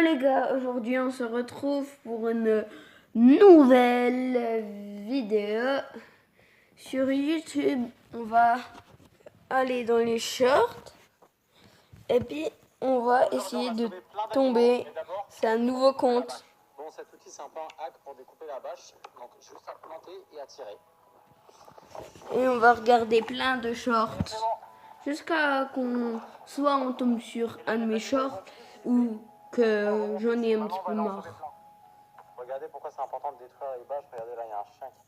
les gars, aujourd'hui on se retrouve pour une nouvelle vidéo sur YouTube. On va aller dans les shorts et puis on va essayer de tomber. C'est un nouveau compte. Bon, cet outil c'est un peu un hack pour découper la bâche, donc juste à planter et à tirer. Et on va regarder plein de shorts jusqu'à qu'on soit on tombe sur un de mes shorts ou que j'en ai un petit peu marre. Regardez pourquoi c'est important de détruire les bâches. Regardez là, il y a un chien qui...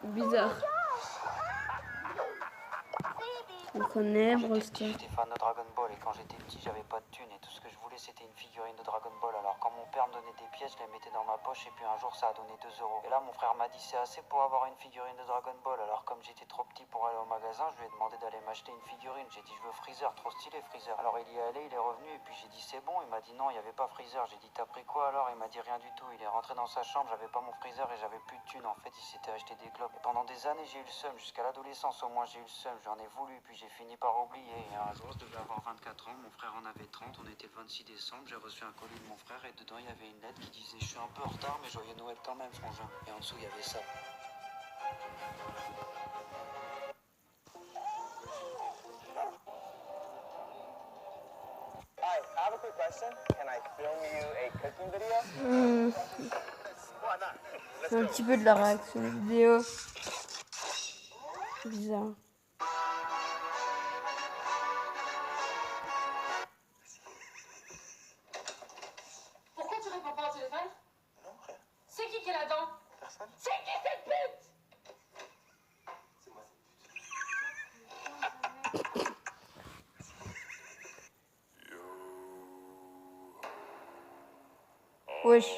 Bizarre. On connaît Brawl Stars. J'étais fan de Dragon Ball et quand j'étais petit j'avais pas de thunes et tout ce que je voulais c'était une figurine de Dragon Ball. Alors quand mon père me donnait des pièces je les mettais dans ma poche et puis un jour ça a donné 2 euros. Et là mon frère m'a dit c'est assez pour avoir une figurine de Dragon Ball. Alors comme j'étais trop petit pour aller au magasin je lui ai demandé d'aller m'acheter une figurine. J'ai dit je veux Freezer, trop stylé Freezer. Alors il y est allé, il est revenu et puis j'ai dit c'est bon. Il m'a dit non il n'y avait pas Freezer. J'ai dit t'as pris quoi alors? Il m'a dit rien du tout. Il est rentré dans sa chambre, j'avais pas mon Freezer et j'avais plus de thunes. En fait il s'était acheté des globes. Et pendant des années j'ai eu le seum, jusqu'à l'adolescence au moins j'ai eu le seum. J'en ai voulu puis j'ai fini par oublier. Et un jour, je devais avoir 24 ans, mon frère en avait 30, on était le 26 décembre, j'ai reçu un colis de mon frère et dedans il y avait une lettre qui disait « Je suis un peu en retard mais joyeux Noël quand même, frangin ». Et en dessous il y avait ça. Hi, I have a quick question. Can I film you a cooking video? Why not? C'est un petit peu de la réaction vidéo. Bizarre. Pourquoi tu réponds pas au téléphone? Non, rien. C'est qui est là-dedans? Personne. C'est qui cette pute? C'est moi. Wesh.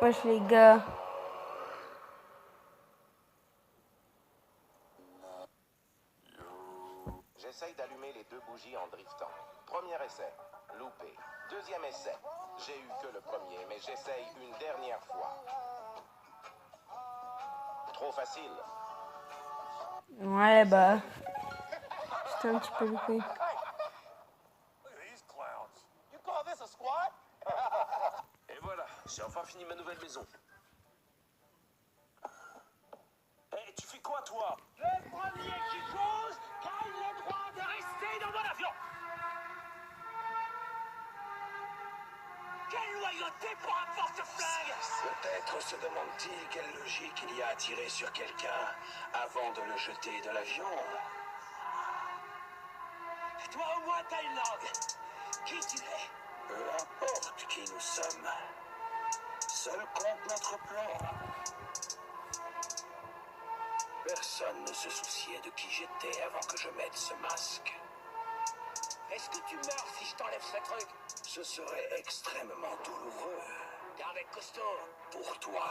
Wesh les gars. J'essaye d'allumer les 2 bougies en driftant. Premier essai, loupé. Deuxième essai, j'ai eu que le premier, mais j'essaye une dernière fois. Trop facile. Ouais bah. C'était un petit peu loupé. Look at these clowns. You call this a squad? Et voilà, j'ai enfin fini ma nouvelle maison. Hé, tu fais quoi toi? Le premier qui cause gagne le droit de rester dans mon avion. Quelle loyauté pour un porte-flingue! Peut-être se demande-t-il quelle logique il y a à tirer sur quelqu'un avant de le jeter de l'avion. Toi au moins t'as une langue. Qui tu es? Peu importe qui nous sommes. Seul compte notre plan. Personne ne se souciait de qui j'étais avant que je mette ce masque. Est-ce que tu meurs si je t'enlève ce truc? Ce serait extrêmement douloureux. T'es un mec costaud. Pour toi.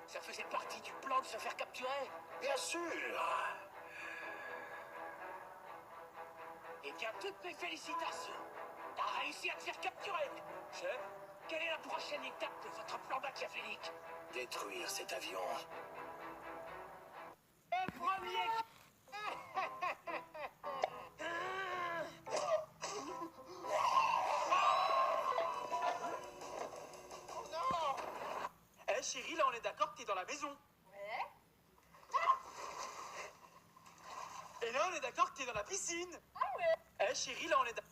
Ça faisait partie du plan de se faire capturer? Bien sûr. Eh bien, toutes mes félicitations. T'as réussi à te faire capturer. Chef, quelle est la prochaine étape de votre plan machiavélique? Détruire cet avion. Le premier qui... Eh chérie, là on est d'accord que t'es dans la maison. Ouais. Et là on est d'accord que t'es dans la piscine. Ah ouais. Eh chérie, là on est d'accord.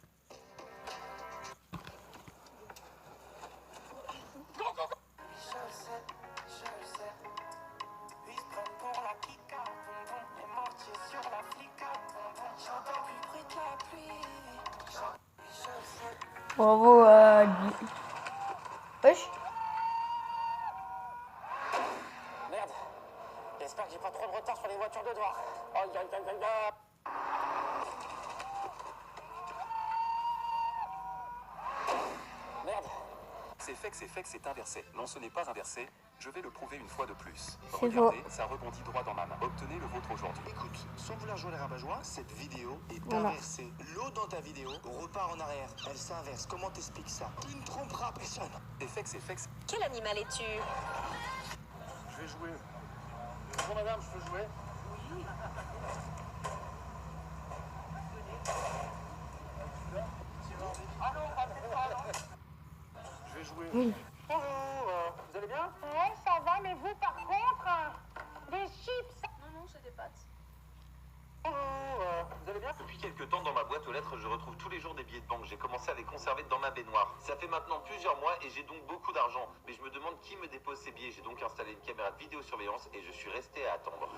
Ils se prennent pour la Kika, les mortiers sur la flica, j'entends du bruit de la pluie. Bravo à Guy. Wesh. Merde. J'espère que j'ai pas trop de retard sur les voitures de droit. Aïe, aïe, aïe, aïe, aïe. FX est inversé. Non, ce n'est pas inversé. Je vais le prouver une fois de plus. C'est Regardez, ça rebondit droit dans ma main. Obtenez le vôtre aujourd'hui. Écoute, sans vouloir jouer les rabat-joie, cette vidéo est Voilà. inversée. L'eau dans ta vidéo repart en arrière. Elle s'inverse. Comment t'expliques ça? Tu ne tromperas personne. FX. Quel animal es-tu? Je vais jouer. Bonjour madame, je peux jouer? Je vais jouer. Oui. Bonjour, vous allez bien? Ouais, ça va, mais vous, par contre, des chips. Non, c'est des pâtes. Bonjour, vous allez bien? Depuis quelques temps, dans ma boîte aux lettres, je retrouve tous les jours des billets de banque. J'ai commencé à les conserver dans ma baignoire. Ça fait maintenant plusieurs mois et j'ai donc beaucoup d'argent. Mais je me demande qui me dépose ces billets. J'ai donc installé une caméra de vidéosurveillance et je suis resté à attendre.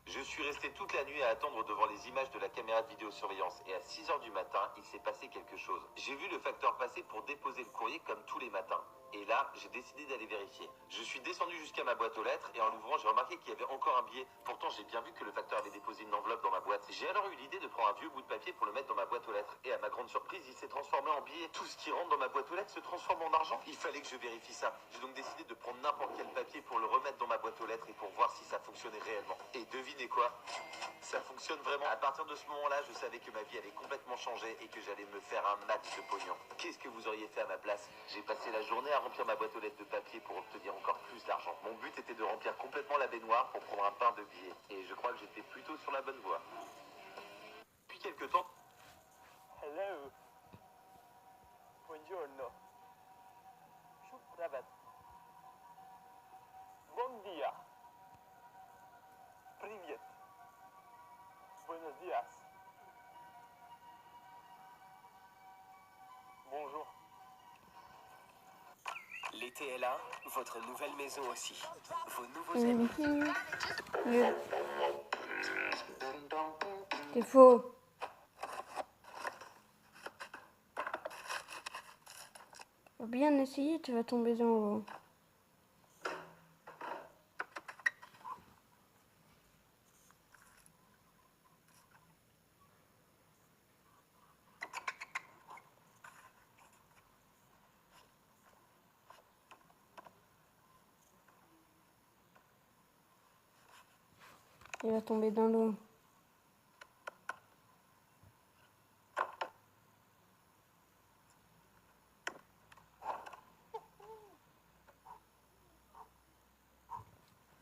Je suis resté toute la nuit à attendre devant les images de la caméra de vidéosurveillance et à 6 h du matin, il s'est passé quelque chose. J'ai vu le facteur passer pour déposer le courrier comme tous les matins. Et là, j'ai décidé d'aller vérifier. Je suis descendu jusqu'à ma boîte aux lettres et en l'ouvrant, j'ai remarqué qu'il y avait encore un billet. Pourtant, j'ai bien vu que le facteur avait déposé une enveloppe dans ma boîte. J'ai alors eu l'idée de prendre un vieux bout de papier pour le mettre dans ma boîte aux lettres. Et à ma grande surprise, il s'est transformé en billet. Tout ce qui rentre dans ma boîte aux lettres se transforme en argent. Il fallait que je vérifie ça. J'ai donc décidé de prendre n'importe quel papier pour le remettre dans ma boîte aux lettres et pour voir si ça fonctionnait réellement. Et devinez quoi? Ça fonctionne vraiment. À partir de ce moment-là, je savais que ma vie allait complètement changer et que j'allais me faire un max de pognon. Qu'est-ce que vous auriez fait à ma place? J'ai passé la journée à remplir ma boîte aux lettres de papier pour obtenir encore plus d'argent. Mon but était de remplir complètement la baignoire pour prendre un pain de billets. Et je crois que j'étais plutôt sur la bonne voie. Depuis quelques temps... Hello. Buongiorno. Shukran. Bon dia. Привет. Buenos dias. Bonjour. L'été est là, votre nouvelle maison aussi. Vos nouveaux amis. C'est faux. Faut bien essayer, tu vas tomber dans l'eau. Il va tomber dans l'eau.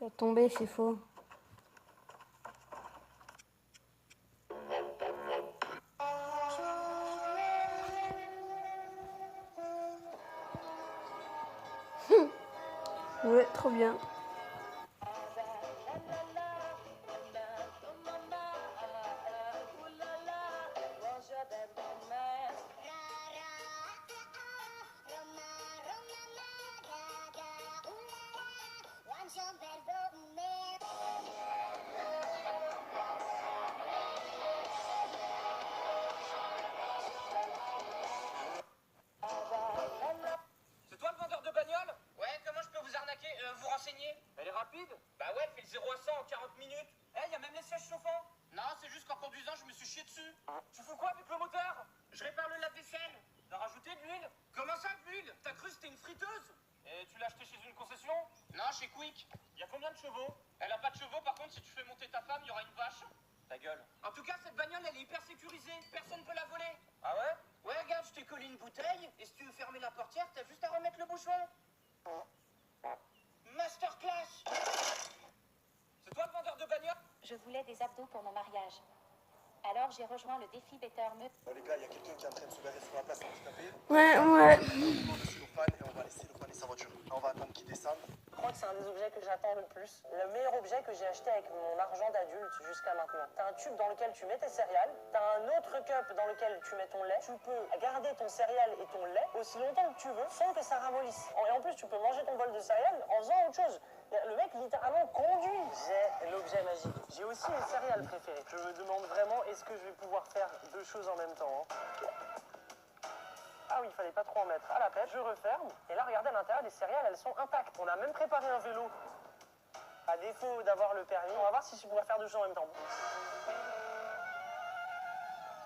Il va tomber, c'est faux. Ouais, trop bien. C'est toi le vendeur de bagnole? Ouais, comment je peux vous arnaquer? Vous renseigner? Elle est rapide? Bah ouais, elle fait le 0 à 100 en 40 minutes. Eh, y a même les sièges chauffants? Non, c'est juste qu'en conduisant, je me suis chié dessus. Tu fous quoi avec le moteur? Je répare le lave-vaisselle. T'as rajouté de l'huile? Comment ça, de l'huile? T'as cru que c'était une friteuse? Et tu l'as acheté chez une concession? Non, chez Quick. Y a combien de chevaux? Elle a pas de chevaux, par contre, si tu fais monter ta femme, y aura une vache. Ta gueule. En tout cas, cette bagnole, elle est hyper sécurisée. Personne peut la voler. Ah ouais? Ouais, regarde, je t'ai collé une bouteille, et si tu veux fermer la portière, t'as juste à remettre le bouchon. Masterclass! C'est toi le vendeur de bagnole? Je voulais des abdos pour mon mariage. Alors j'ai rejoint le défi Better Me. Les gars, il y a quelqu'un qui est en train de se garer sur la place handicapée. Ouais. On va demander cellophane et on va laisser cellophane sa voiture. On va attendre qu'il descende. Je crois que c'est un des objets que j'attends le plus. Le meilleur objet que j'ai acheté avec mon argent d'adulte jusqu'à maintenant. T'as un tube dans lequel tu mets tes céréales, t'as un autre cup dans lequel tu mets ton lait. Tu peux garder ton céréale et ton lait aussi longtemps que tu veux sans que ça ramollisse. Et en plus, tu peux manger ton bol de céréales en faisant autre chose. Le mec littéralement conduit. J'ai l'objet magique. J'ai aussi une céréale préférée. Je me demande vraiment, est-ce que je vais pouvoir faire deux choses en même temps, hein. Ah oui, il fallait pas trop en mettre à la pêche. Je referme. Et là, regardez à l'intérieur, les céréales, elles sont intactes. On a même préparé un vélo. À défaut d'avoir le permis, on va voir si je pourrais faire deux choses en même temps.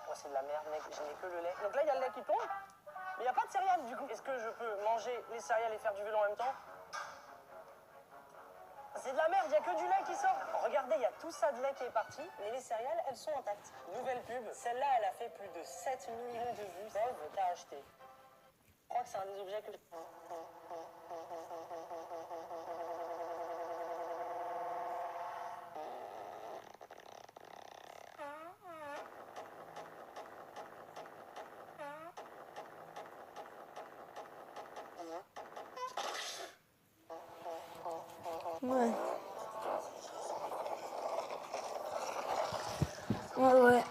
Oh, c'est de la merde, mec. Je n'ai que le lait. Donc là, il y a le lait qui tombe. Mais y a pas de céréales du coup. Est-ce que je peux manger les céréales et faire du vélo en même temps? C'est de la merde, y a que du lait qui sort. Regardez, y a tout ça de lait qui est parti, mais les céréales, elles sont intactes. Nouvelle pub, celle-là, elle a fait plus de 7 millions de vues. Pauvre, t'as acheté. Je crois que c'est un des objets que Ouais. Ouais.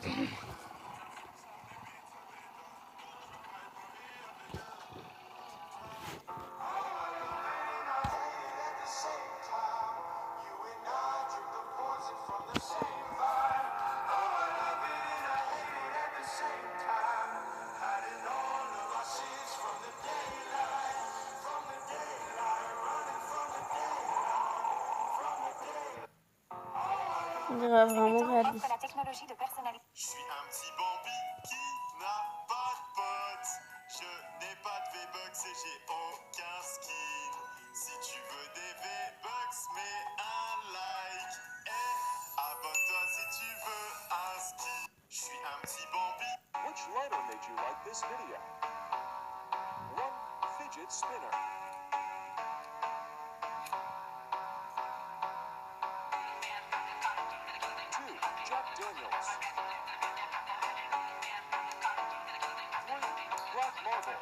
On dirait vraiment réaliste. La technologie de personnalité. Je suis un petit Bambi qui n'a pas de potes. Je n'ai pas de V-Bucks et j'ai aucun skin. Si tu veux des V-Bucks, mets un like. Et abonne-toi si tu veux un ski. Je suis un petit Bambi. Which writer made you like this video? 1. Fidget spinner. 2. Jack Daniels. 3. Black Marble.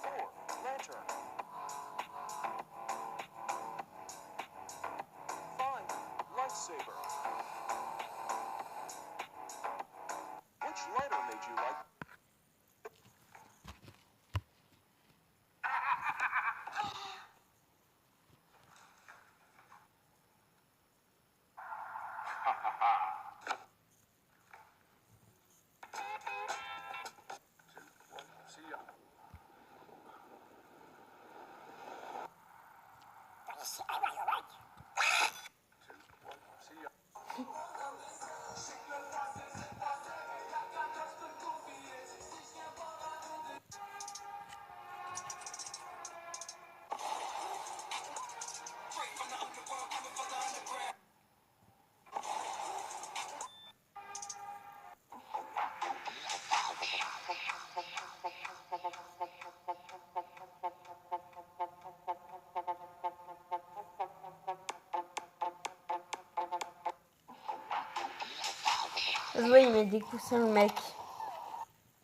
4. Lantern. 5. Lightsaber. Which writer made you like? Je vois, il met des coussins, le mec.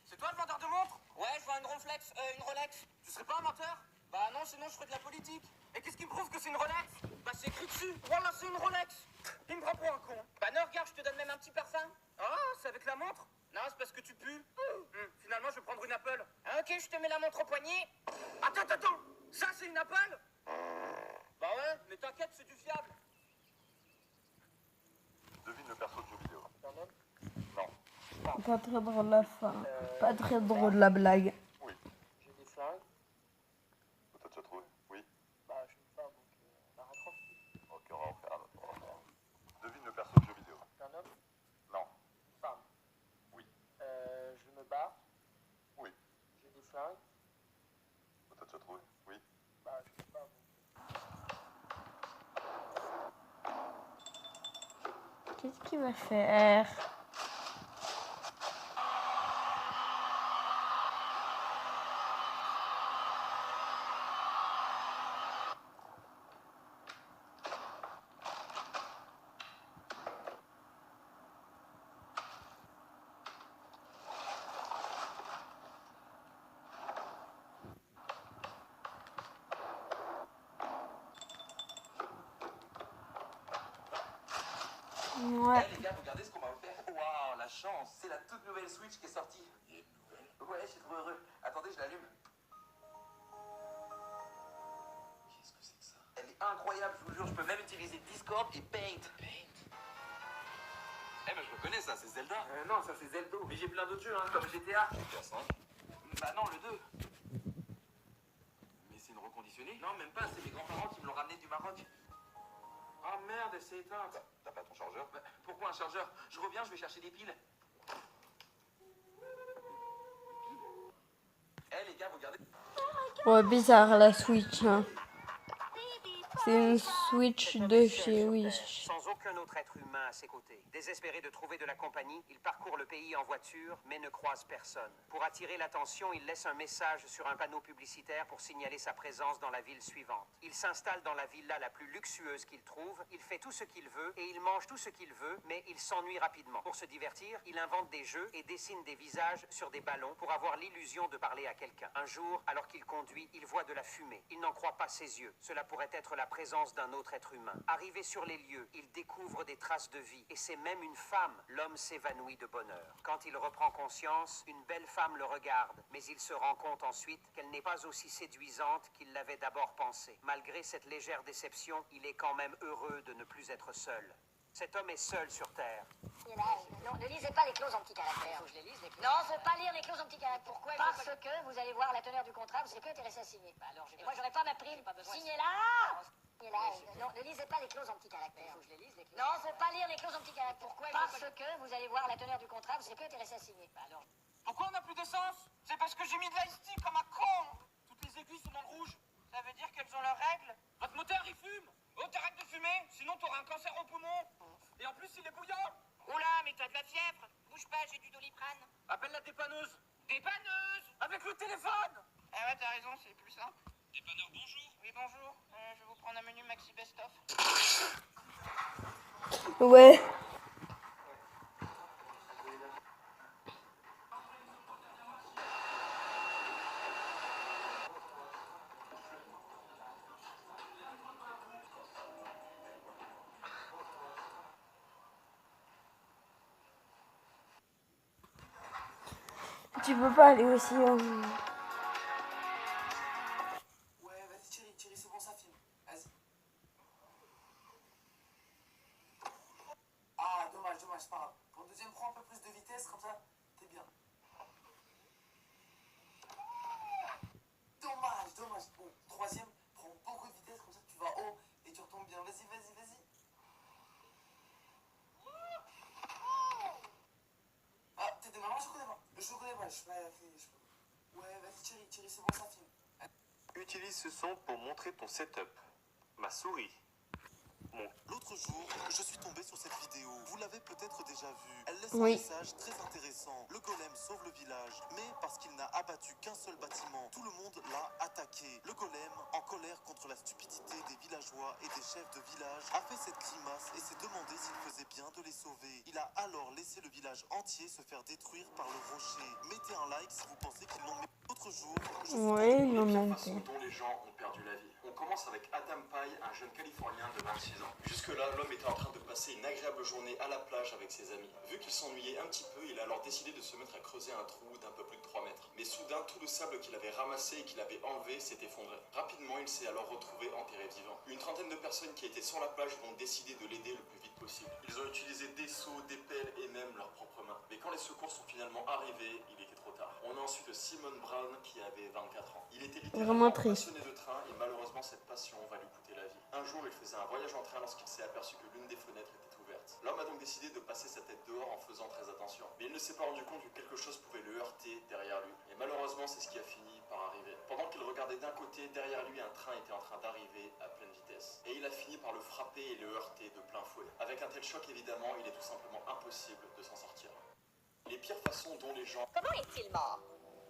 C'est toi le vendeur de montres? Ouais, je vends une Ronflex, une Rolex. Tu serais pas un menteur? Bah non, sinon je ferais de la politique. Et qu'est-ce qui me prouve que c'est une Rolex? Bah c'est écrit dessus. Voilà, c'est une Rolex. Il me prend pour un con. Bah non, regarde, je te donne même un petit parfum. Ah, c'est avec la montre? Non, c'est parce que tu pues. Finalement, je vais prendre une Apple. Ah, ok, je te mets la montre au poignet. Attends. Ça, c'est une Apple? Bah ouais, mais t'inquiète, c'est du fiable. Devine le perso de jeu vidéo. Pas très drôle la fin. Pas très drôle la blague. Oui. j'ai des flingues. T'as déjà trouvé? Oui. Bah, je suis une femme, donc on arrête tranquille. Ok, on va en faire un autre. Devine le perso de jeu vidéo. T'es un homme? Non. Femme. Oui. Je me bats. Oui. J'ai des flingues. T'as déjà trouvé? Oui. Bah, je suis une femme. Qu'est-ce qu'il va faire? Ouais. Les gars, regardez ce qu'on m'a offert. Waouh, la chance. C'est la toute nouvelle Switch qui est sortie. Il y a une nouvelle? Ouais, je suis trop heureux. Attendez, je l'allume. Qu'est-ce que c'est que ça? Elle est incroyable, je vous jure. Je peux même utiliser Discord et Paint. Eh ben je reconnais ça, c'est Zelda. Non, ça c'est Zeldo. Mais j'ai plein d'autres jeux, hein, comme GTA. GTA 5. Bah non, le 2. Mais c'est une reconditionnée? Non, même pas, c'est mes grands-parents qui me l'ont ramené du Maroc. Ah merde, elle s'est éteinte. T'as pas ton chargeur? Bah, pourquoi un chargeur? Je reviens, je vais chercher des piles. Ouais, bizarre la Switch. Hein. C'est une Switch de chez Wish. Sans aucun autre être humain à ses côtés. Désespéré de trouver de la compagnie, il parcourt le pays en voiture, mais ne croise personne. Pour attirer l'attention, il laisse un message sur un panneau publicitaire pour signaler sa présence dans la ville suivante. Il s'installe dans la villa la plus luxueuse qu'il trouve, il fait tout ce qu'il veut et il mange tout ce qu'il veut, mais il s'ennuie rapidement. Pour se divertir, il invente des jeux et dessine des visages sur des ballons pour avoir l'illusion de parler à quelqu'un. Un jour, alors qu'il conduit, il voit de la fumée. Il n'en croit pas ses yeux. Cela pourrait être la présence d'un autre être humain. Arrivé sur les lieux, il découvre des traces de vie et c'est même une femme. L'homme s'évanouit de bonheur. Quand il reprend conscience, une belle femme le regarde, mais il se rend compte ensuite qu'elle n'est pas aussi séduisante qu'il l'avait d'abord pensé. Malgré cette légère déception, il est quand même heureux de ne plus être seul. Cet homme est seul sur Terre. Non, ne lisez pas les clauses en petits caractères. Faut que je les lise, les clauses. Non, faut pas lire les clauses en petits caractères. Pourquoi? Parce que vous allez voir la teneur du contrat, vous serez que intéressé à signer. Bah alors, et moi, j'aurais pas ma prime. Signez-la. Non, ne lisez pas les clauses en petits caractères. Faut que je les lise, les clauses. Non, faut pas lire les clauses en petits caractères. Pourquoi? Parce que vous allez voir la teneur du contrat, vous serez que intéressé à signer. Bah alors. Pourquoi on n'a plus d'essence? C'est parce que j'ai mis de l'ice-tea comme un con. Toutes les aiguilles sont dans le rouge. Ça veut dire qu'elles ont leurs règles. Votre moteur, il fume. Oh, t'arrêtes de fumer, sinon t'auras un cancer au poumon. Et en plus, il est bouillant. Oula, mais t'as de la fièvre. Bouge pas, j'ai du Doliprane. Appelle la dépanneuse. Dépanneuse? Avec le téléphone. Ah ouais, t'as raison, c'est plus simple. Dépanneur, bonjour. Oui, bonjour. Je vais vous prendre un menu Maxi Best Of. Ouais. Tu peux pas aller aussi. Ouais, vas-y, Thierry, c'est bon, ça filme. Vas-y. Ah, dommage, c'est pas grave. Pour le deuxième, prends un peu plus de vitesse, comme ça, t'es bien. Dommage. Bon, troisième, prends beaucoup de vitesse, comme ça, tu vas haut et tu retombes bien. Vas-y. Ah, t'es des mamans, je connais pas. Je connais pas, je suis pas à la clé. Ouais, vas-y, Thierry, c'est bon, ça filme. Utilise ce son pour montrer ton setup. Ma souris. L'autre jour, je suis tombé sur cette vidéo. Vous l'avez peut-être déjà vue. Elle laisse Oui. un message très intéressant. Le golem sauve le village, mais parce qu'il n'a abattu qu'un seul bâtiment, tout le monde l'a attaqué. Le golem, en colère contre la stupidité des villageois et des chefs de village, a fait cette grimace et s'est demandé s'il faisait bien de les sauver. Il a alors laissé le village entier se faire détruire par le rocher. Mettez un like si vous pensez qu'ils l'ont. L'autre jour, je suis Ouais, La non, pire mais. façon dont les gens ont perdu la vie. On commence avec Adam Pye, un jeune Californien de 26 ans. Jusque-là, l'homme était en train de passer une agréable journée à la plage avec ses amis. Vu qu'il s'ennuyait un petit peu, il a alors décidé de se mettre à creuser un trou d'un peu plus de 3 mètres. Mais soudain, tout le sable qu'il avait ramassé et qu'il avait enlevé s'est effondré. Rapidement, il s'est alors retrouvé enterré vivant. Une trentaine de personnes qui étaient sur la plage vont décider de l'aider le plus vite possible. Ils ont utilisé des seaux, des pelles et même leurs propres mains. Mais quand les secours sont finalement arrivés, il était trop tard. On a ensuite Simon Brown qui avait 24 ans. Il était Vraiment littéralement triste. passionné de train et malheureusement cette passion va lui coûter la vie. Un jour, il faisait un voyage en train lorsqu'il s'est aperçu que l'une des fenêtres était ouverte. L'homme a donc décidé de passer sa tête dehors en faisant très attention. Mais il ne s'est pas rendu compte que quelque chose pouvait le heurter derrière lui. Et malheureusement, c'est ce qui a fini par arriver. Pendant qu'il regardait d'un côté, derrière lui, un train était en train d'arriver à pleine vitesse. Et il a fini par le frapper et le heurter de plein fouet. Avec un tel choc, évidemment, il est tout simplement impossible de s'en sortir. Les pires façons dont les gens... Comment est-il mort?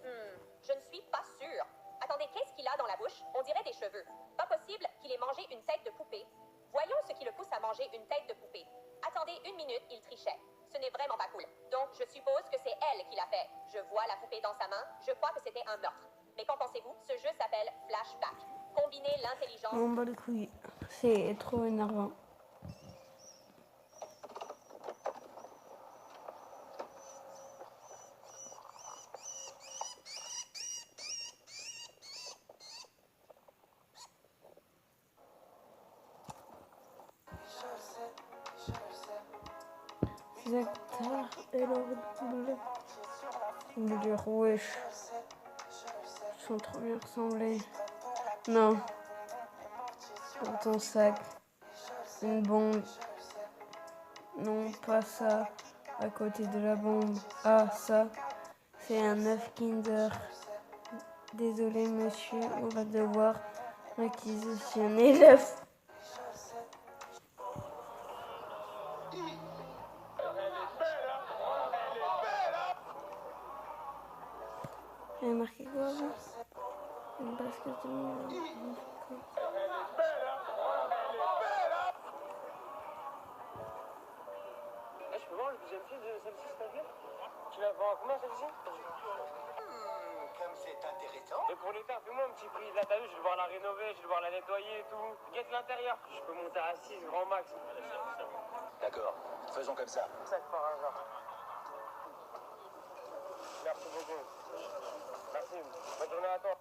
Je ne suis pas sûre. Attendez, qu'est-ce qu'il a dans la bouche? On dirait des cheveux. Pas possible qu'il ait mangé une tête de poupée. Voyons ce qui le pousse à manger une tête de poupée. Attendez une minute, il trichait. Ce n'est vraiment pas cool. Donc, je suppose que c'est elle qui l'a fait. Je vois la poupée dans sa main. Je crois que c'était un meurtre. Mais qu'en pensez-vous? Ce jeu s'appelle Flashback. Combinez l'intelligence... On bat le couille. C'est trop énervant. Acteurs et leur double. On veut dire wesh. Ils sont trop bien ressemblés. Non. Dans ton sac. Une bombe. Non, pas ça. À côté de la bombe. Ah, ça. C'est un œuf Kinder. Désolé monsieur, on va devoir réquisitionner l'œuf. Il y a marqué quoi là? Une basket de mille. Je peux voir le deuxième pied de celle-ci, s'il te plaît? Tu la vends à combien celle-ci? Comme c'est intéressant. Et pour l'état, fais-moi un petit prix. Là, t'as vu, je vais devoir la rénover, je vais devoir la nettoyer et tout. Guette l'intérieur. Je peux monter à 6, grand max. D'accord, faisons comme ça. 5 par hasard. Merci beaucoup. Merci. Bonne journée à toi.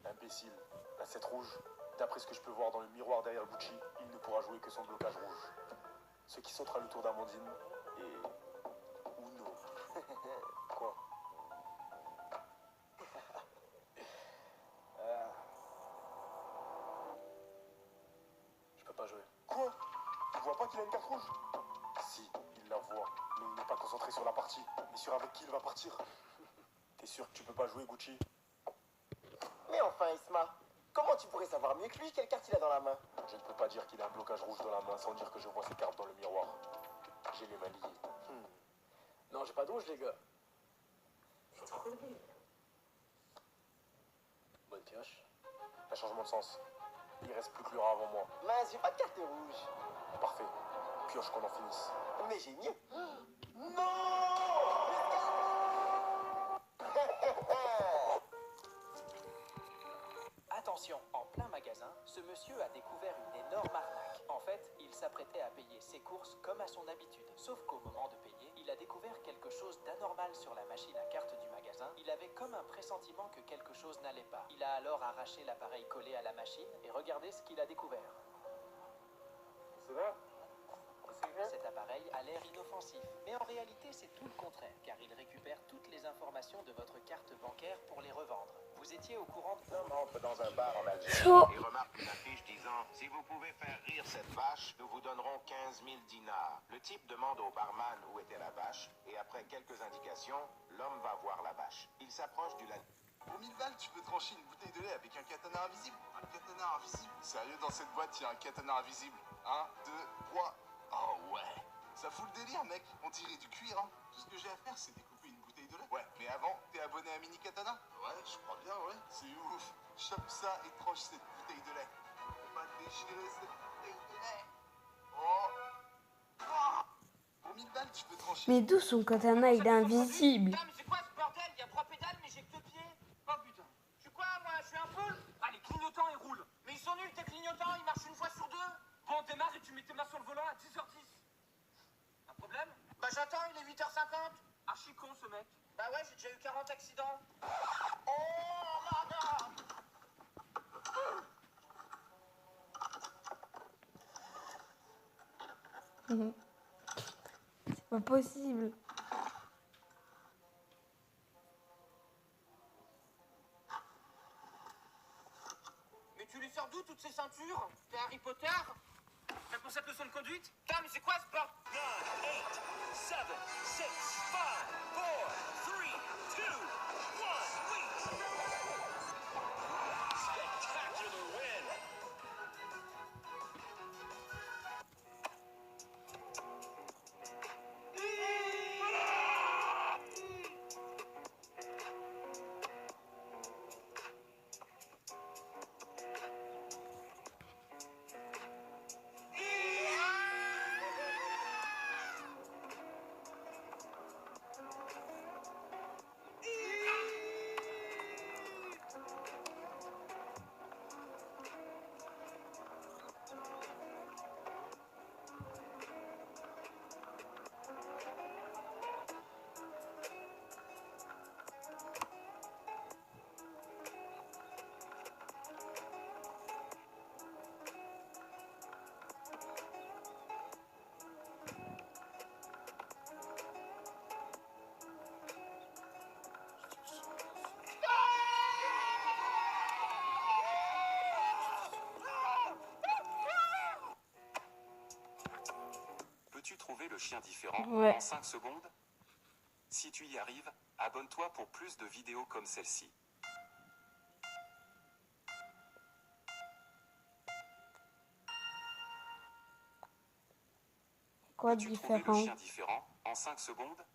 Imbécile, la 7 rouge. D'après ce que je peux voir dans le miroir derrière Gucci, il ne pourra jouer que son blocage rouge. Ce qui sautera le tour d'Amandine et... Uno. Quoi? Je peux pas jouer. Quoi? Tu vois pas qu'il a une carte rouge? Si, il la voit, mais il n'est pas concentré sur la partie, mais sur avec qui il va partir. T'es sûr que tu peux pas jouer, Gucci? Mais enfin, Isma, comment tu pourrais savoir mieux que lui quelle carte il a dans la main? Je ne peux pas dire qu'il a un blocage rouge dans la main sans dire que je vois ses cartes dans le miroir. J'ai les mains liées. Non, j'ai pas de rouge, les gars. C'est trop nul. Bonne pioche. Un changement de sens. Il reste plus que le rat avant moi. Mince, j'ai pas de carte rouge. Parfait. Pioche qu'on en finisse. Mais j'ai mieux. Attention, en plein magasin, ce monsieur a découvert une énorme arnaque. En fait, il s'apprêtait à payer ses courses comme à son habitude. Sauf qu'au moment de payer, il a découvert quelque chose d'anormal sur la machine à carte du magasin. Il avait comme un pressentiment que quelque chose n'allait pas. Il a alors arraché l'appareil collé à la machine et regardez ce qu'il a découvert. C'est là? Cet appareil a l'air inoffensif, mais en réalité c'est tout le contraire, car il récupère toutes les informations de votre carte bancaire pour les revendre. Vous étiez au courant de... L'homme entre dans un bar en Algérie et remarque une affiche disant « Si vous pouvez faire rire cette vache, nous vous donnerons 15 000 dinars ». Le type demande au barman où était la vache, et après quelques indications, l'homme va voir la vache. Il s'approche du lac. Pour 1000 balles, tu peux trancher une bouteille de lait avec un katana invisible. Un katana invisible? Sérieux, dans cette boîte, il y a un katana invisible. 1, 2, 3... Oh ouais. Ça fout le délire, mec. On dirait du cuir, hein. Tout ce que j'ai à faire, c'est découper une bouteille de lait. Ouais, mais avant, t'es abonné à Mini Katana? Ouais, je crois bien, ouais. C'est ouf. Chope ça et tranche cette bouteille de lait. On va déchirer cette bouteille de lait. Oh. Pour 1000 balles, tu peux trancher... Mais d'où son katana, il est invisible? Putain, mais c'est quoi ce bordel? Il y a 3 pédales, mais j'ai que 2 pieds. Oh putain. Je suis quoi, moi? Je suis un poule? Ah, les clignotants, ils roulent. Mais ils sont nuls, tes clignotants, ils marchent une fois sur 2. Bon, on démarre et tu mets tes mains sur le volant à 10h10. Un problème? Bah j'attends, il est 8h50. Archi con ce mec. Bah ouais, j'ai déjà eu 40 accidents. Oh merde! C'est pas possible. Mais tu les sors d'où toutes ces ceintures? T'es Harry Potter? T'as pour cette leçon de conduite? Putain, mais c'est quoi ce bord? 9, 8, 7, 6, 5, 4, 3, 2, 1, wait! Spectacular win! Peux-tu trouver le chien différent Ouais. en 5 secondes? Si tu y arrives, abonne-toi pour plus de vidéos comme celle-ci. Quoi de Peux-tu trouver le différent? chien différent en 5 secondes?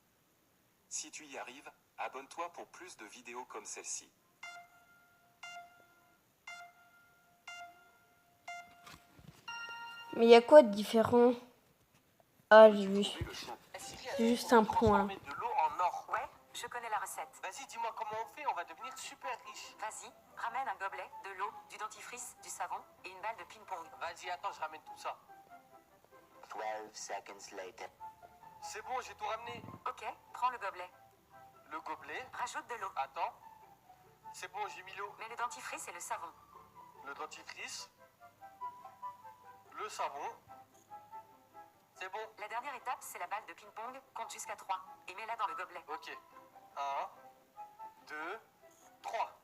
Si tu y arrives, abonne-toi pour plus de vidéos comme celle-ci. Mais il y a quoi de différent? Ah, j'ai vu. C'est juste un point. De l'eau en or. Ouais, je connais la recette. Vas-y, dis-moi comment on fait, on va devenir super riche. Vas-y, ramène un gobelet, de l'eau, du dentifrice, du savon et une balle de ping-pong. Vas-y, attends, je ramène tout ça. 12 seconds later. C'est bon, j'ai tout ramené. Ok, prends le gobelet. Le gobelet. Rajoute de l'eau. Attends. C'est bon, j'ai mis l'eau. Mets le dentifrice et le savon. Le dentifrice. Le savon. C'est bon. La dernière étape, c'est la balle de ping-pong. Compte jusqu'à 3 et mets-la dans le gobelet. Ok. 1, 2, 3.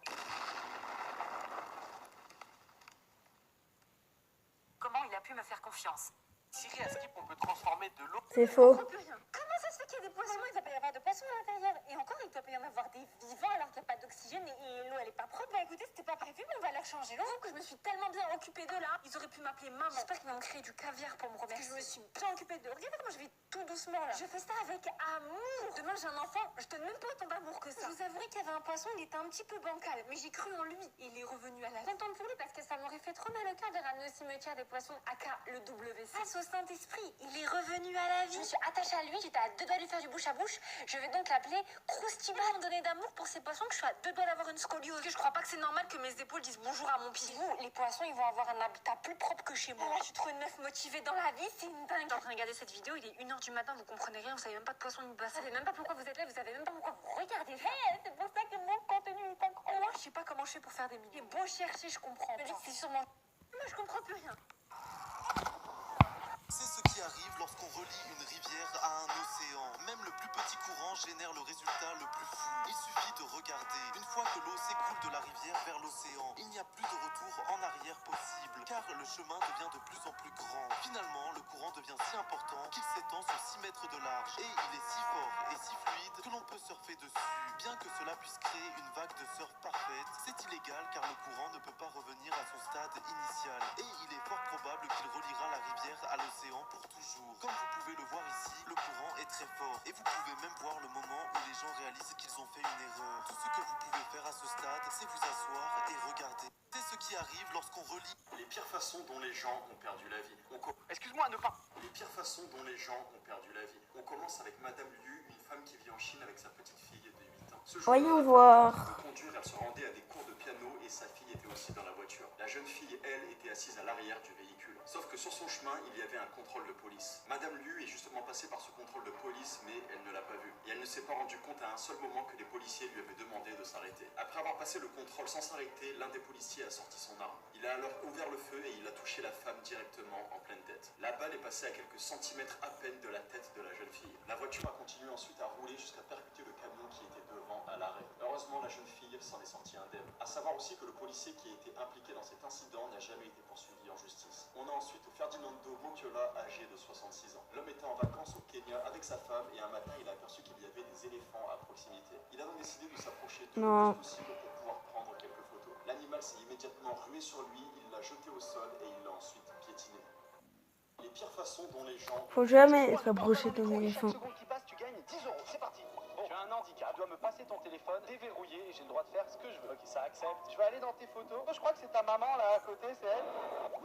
Comment il a pu me faire confiance? Siri, à Skip, on peut transformer de l'eau. C'est faux. Comment ça se fait qu'il y a des poissons? Il ne doit pas y avoir de poissons à l'intérieur. Et encore, il ne doit pas y en avoir des vivants alors qu'il n'y a pas d'oxygène et l'eau elle est pas propre. Bah écoutez, c'était pas prévu, mais on va leur changer l'eau. Que je me suis tellement bien occupée d'eux là. Ils auraient pu m'appeler maman. J'espère qu'ils vont me créer du caviar pour me remercier. Je me suis bien occupée d'eux. Regardez comment je vais tout doucement là. Je fais ça avec amour. Demain j'ai un enfant, je donne même pas autant d'amour que ça. Je vous avouerai qu'il y avait un poisson, il était un petit peu bancal, mais j'ai cru en lui et il est revenu à la vie. Contente pour lui parce que ça m'aurait fait trop mal au cœur de ramener au cimetière des poissons aka le WC. Grâce au Saint-Esprit, il est revenu à la vie. Je me suis attachée à lui, j'étais à 2 doigts de lui faire du bouche à bouche. Je vais donc l'appeler Croustiba. En donner d'amour pour ces poissons que je suis à 2 doigts d'avoir une scoliose. Parce que je crois pas que c'est normal que mes épaules disent bonjour à mon pied. Vous, les poissons, ils vont avoir un habitat plus propre que chez moi. Je suis trop une meuf motivée dans la vie, c'est une dingue. Je suis en train de regarder cette vidéo, il est 1h du matin, vous comprenez rien, vous savez même pas de poisson ni de bassin. Vous savez même pas pourquoi vous êtes là, vous savez même pas pourquoi vous regardez ça. C'est pour ça que mon contenu est incroyable. Moi, je sais pas comment je fais pour faire des millions. Beau chercher, je comprends. Je me dis que c'est sûrement. Moi, je comprends plus rien. C'est ce qui arrive lorsqu'on relie une rivière à un océan. Même le plus petit courant génère le résultat le plus fou. Il suffit de regarder. Une fois que l'eau s'écoule de la rivière vers l'océan, il n'y a plus de retour en arrière possible, car le chemin devient de plus en plus grand. Finalement, le courant devient si important qu'il s'étend sur 6 mètres de large. Et il est si fort et si fluide que l'on peut surfer dessus. Bien que cela puisse créer une vague de surf parfaite, c'est illégal car le courant ne peut pas revenir à son stade initial. Et il est fort probable qu'il reliera la rivière à l'océan pour toujours. Comme vous pouvez le voir ici, le courant est très fort. Et vous pouvez même voir le moment où les gens réalisent qu'ils ont fait une erreur. Tout ce que vous pouvez faire à ce stade, c'est vous asseoir et regarder. C'est ce qui arrive lorsqu'on relie Les pires façons dont les gens ont perdu la vie. Excuse-moi, ne pas. Les pires façons dont les gens ont perdu la vie. On commence avec Madame Liu, une femme qui vit en Chine avec sa petite fille de 8 ans. Ce jour-là, Voyons voir. pour conduire, elle se rendait à des cours de piano et sa fille était aussi dans la voiture. La jeune fille, elle, était assise à l'arrière du véhicule. Sauf que sur son chemin, il y avait un contrôle de police. Madame Liu est justement passée par ce contrôle de police, mais elle ne l'a pas vu. Et elle ne s'est pas rendue compte à un seul moment que les policiers lui avaient demandé de s'arrêter. Après avoir passé le contrôle sans s'arrêter, l'un des policiers a sorti son arme. Il a alors ouvert le feu et il a touché la femme directement en pleine tête. La balle est passée à quelques centimètres à peine de la tête de la jeune fille. La voiture a continué ensuite à rouler jusqu'à percuter le camion qui était devant à l'arrêt. Heureusement, la jeune fille s'en est sortie indemne. A savoir aussi que le policier qui a été impliqué dans cet incident n'a jamais été poursuivi en justice. On a ensuite Ferdinando Mokiola, âgé de 66 ans. L'homme était en vacances au Kenya avec sa femme et un matin il a aperçu qu'il y avait des éléphants à proximité. Il a donc décidé de s'approcher le plus possible pour pouvoir prendre quelques photos. L'animal s'est immédiatement rué sur lui, il l'a jeté au sol et il l'a ensuite piétiné. Les pires façons dont les gens... Faut jamais s'approcher d'un éléphant. Chaque seconde qui passe, tu gagnes 10 euros. C'est parti. Bon, tu as un handicap, tu dois me passer ton téléphone déverrouillé et j'ai le droit de faire ce que je veux. Ok, ça accepte. Je vais aller dans tes photos. Je crois que c'est ta maman là à côté, c'est elle.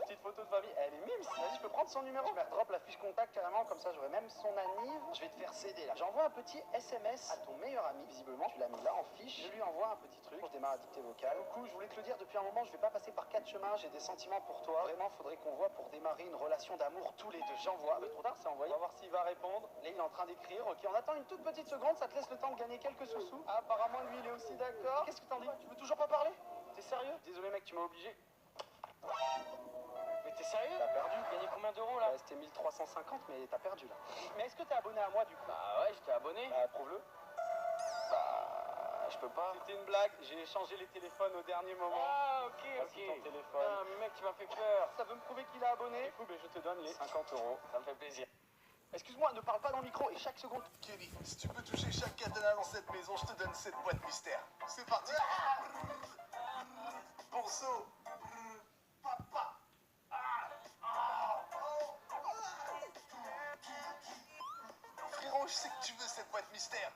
Petite photo de famille. Elle est mimes. Vas-y, je peux prendre son numéro. Je vais drop la fiche contact carrément, comme ça j'aurai même son anniv. Je vais te faire céder là. J'envoie un petit SMS à ton meilleur ami. Visiblement, tu l'as mis là en fiche. Je lui envoie un petit truc. Je démarre à dictée vocale. Du coup, je voulais te le dire depuis un moment, je vais pas passer par 4 chemins. J'ai des sentiments pour toi. Vraiment, faudrait qu'on voit pour démarrer une relation d'amour tous les deux. J'envoie. Mais trop tard, c'est envoyé. On va voir s'il va répondre. Là, il est en train d'écrire. Ok, on attend une toute petite seconde. Ça te laisse le temps de gagner quelques sous-sous. Ah, apparemment, lui, il est aussi d'accord. Qu'est-ce que t'en dis? Tu veux toujours pas parler? T'es sérieux? Désolé, mec, tu m'as obligé. Mais t'es sérieux? T'as perdu. Gagné combien d'euros là? C'était 1350, mais t'as perdu là. Mais est-ce que t'es abonné à moi du coup? Bah ouais, j'étais abonné. Bah prouve-le. Bah, je peux pas. C'était une blague, j'ai échangé les téléphones au dernier moment. Ah, ok, voici ton téléphone. Ah, mais mec, tu m'as fait peur. Ça veut me prouver qu'il a abonné? Du coup, ben, je te donne les 50 euros. Ça me fait plaisir. Excuse-moi, ne parle pas dans le micro et chaque seconde... Kenny, si tu peux toucher chaque katana dans cette maison, je te donne cette boîte mystère. C'est parti. Bon saut. Papa. Frérot, je sais que tu veux cette boîte mystère.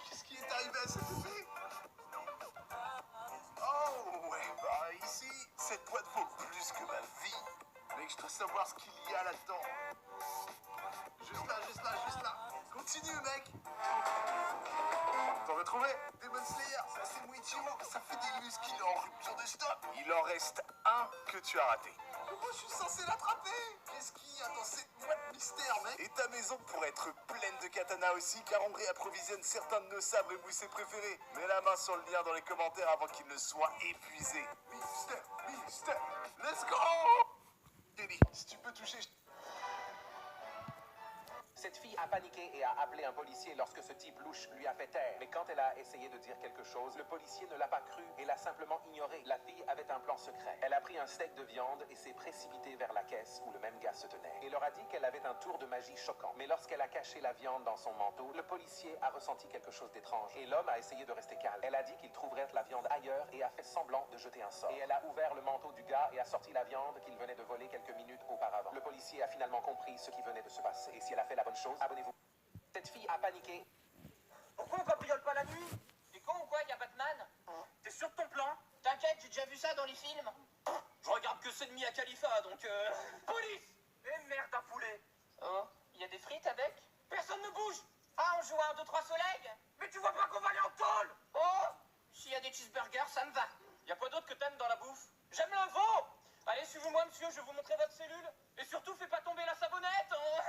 Qu'est-ce qui est arrivé à cette épée? Oh ouais, bah ici, cette boîte vaut plus que ma vie. Mec, je dois savoir ce qu'il y a là-dedans. Juste là, juste là, juste là. Continue, mec. T'en veux trouver? Demon Slayer, ça c'est Muichiro. Ça fait des muscles, il est en rupture de stock. Il en reste un que tu as raté. Comment je suis censé l'attraper? Qu'est-ce qu'il y a dans cette boîte mystère, mec? Et ta maison pourrait être pleine de katanas aussi, car on réapprovisionne certains de nos sabres émoussés préférés. Mets la main sur le lien dans les commentaires avant qu'il ne soit épuisé. Mystère, let's go! Kenny, si tu peux toucher... Cette fille a paniqué et a appelé un policier lorsque ce type louche lui a fait taire. Mais quand elle a essayé de dire quelque chose, le policier ne l'a pas cru et l'a simplement ignoré. La fille avait un plan secret. Elle a pris un steak de viande et s'est précipitée vers la caisse où le même gars se tenait. Et leur a dit qu'elle avait un tour de magie choquant. Mais lorsqu'elle a caché la viande dans son manteau, le policier a ressenti quelque chose d'étrange. Et l'homme a essayé de rester calme. Elle a dit qu'il trouverait la viande ailleurs et a fait semblant de jeter un sort. Et elle a ouvert le manteau du gars et a sorti la viande qu'il venait de voler quelques minutes auparavant. Le policier a finalement compris ce qui venait de se passer. Et si elle a fait la bonne chose, abonnez-vous. Cette fille a paniqué. Pourquoi on cambriole pas la nuit? T'es con ou quoi? Y'a Batman? T'es sûr de ton plan? T'inquiète, j'ai déjà vu ça dans les films. Je regarde que c'est demi à Khalifa, donc Police! Eh merde, un poulet! Oh, y a des frites avec? Personne ne bouge! Ah, on joue à 1, 2, 3 soleil? Mais tu vois pas qu'on va aller en tôle? Oh! S'il y a des cheeseburgers, ça me va. Y a quoi d'autre que t'aimes dans la bouffe? J'aime le veau! Allez, suivez-moi, monsieur, je vais vous montrer votre cellule. Et surtout, fais pas tomber la savonnette, hein.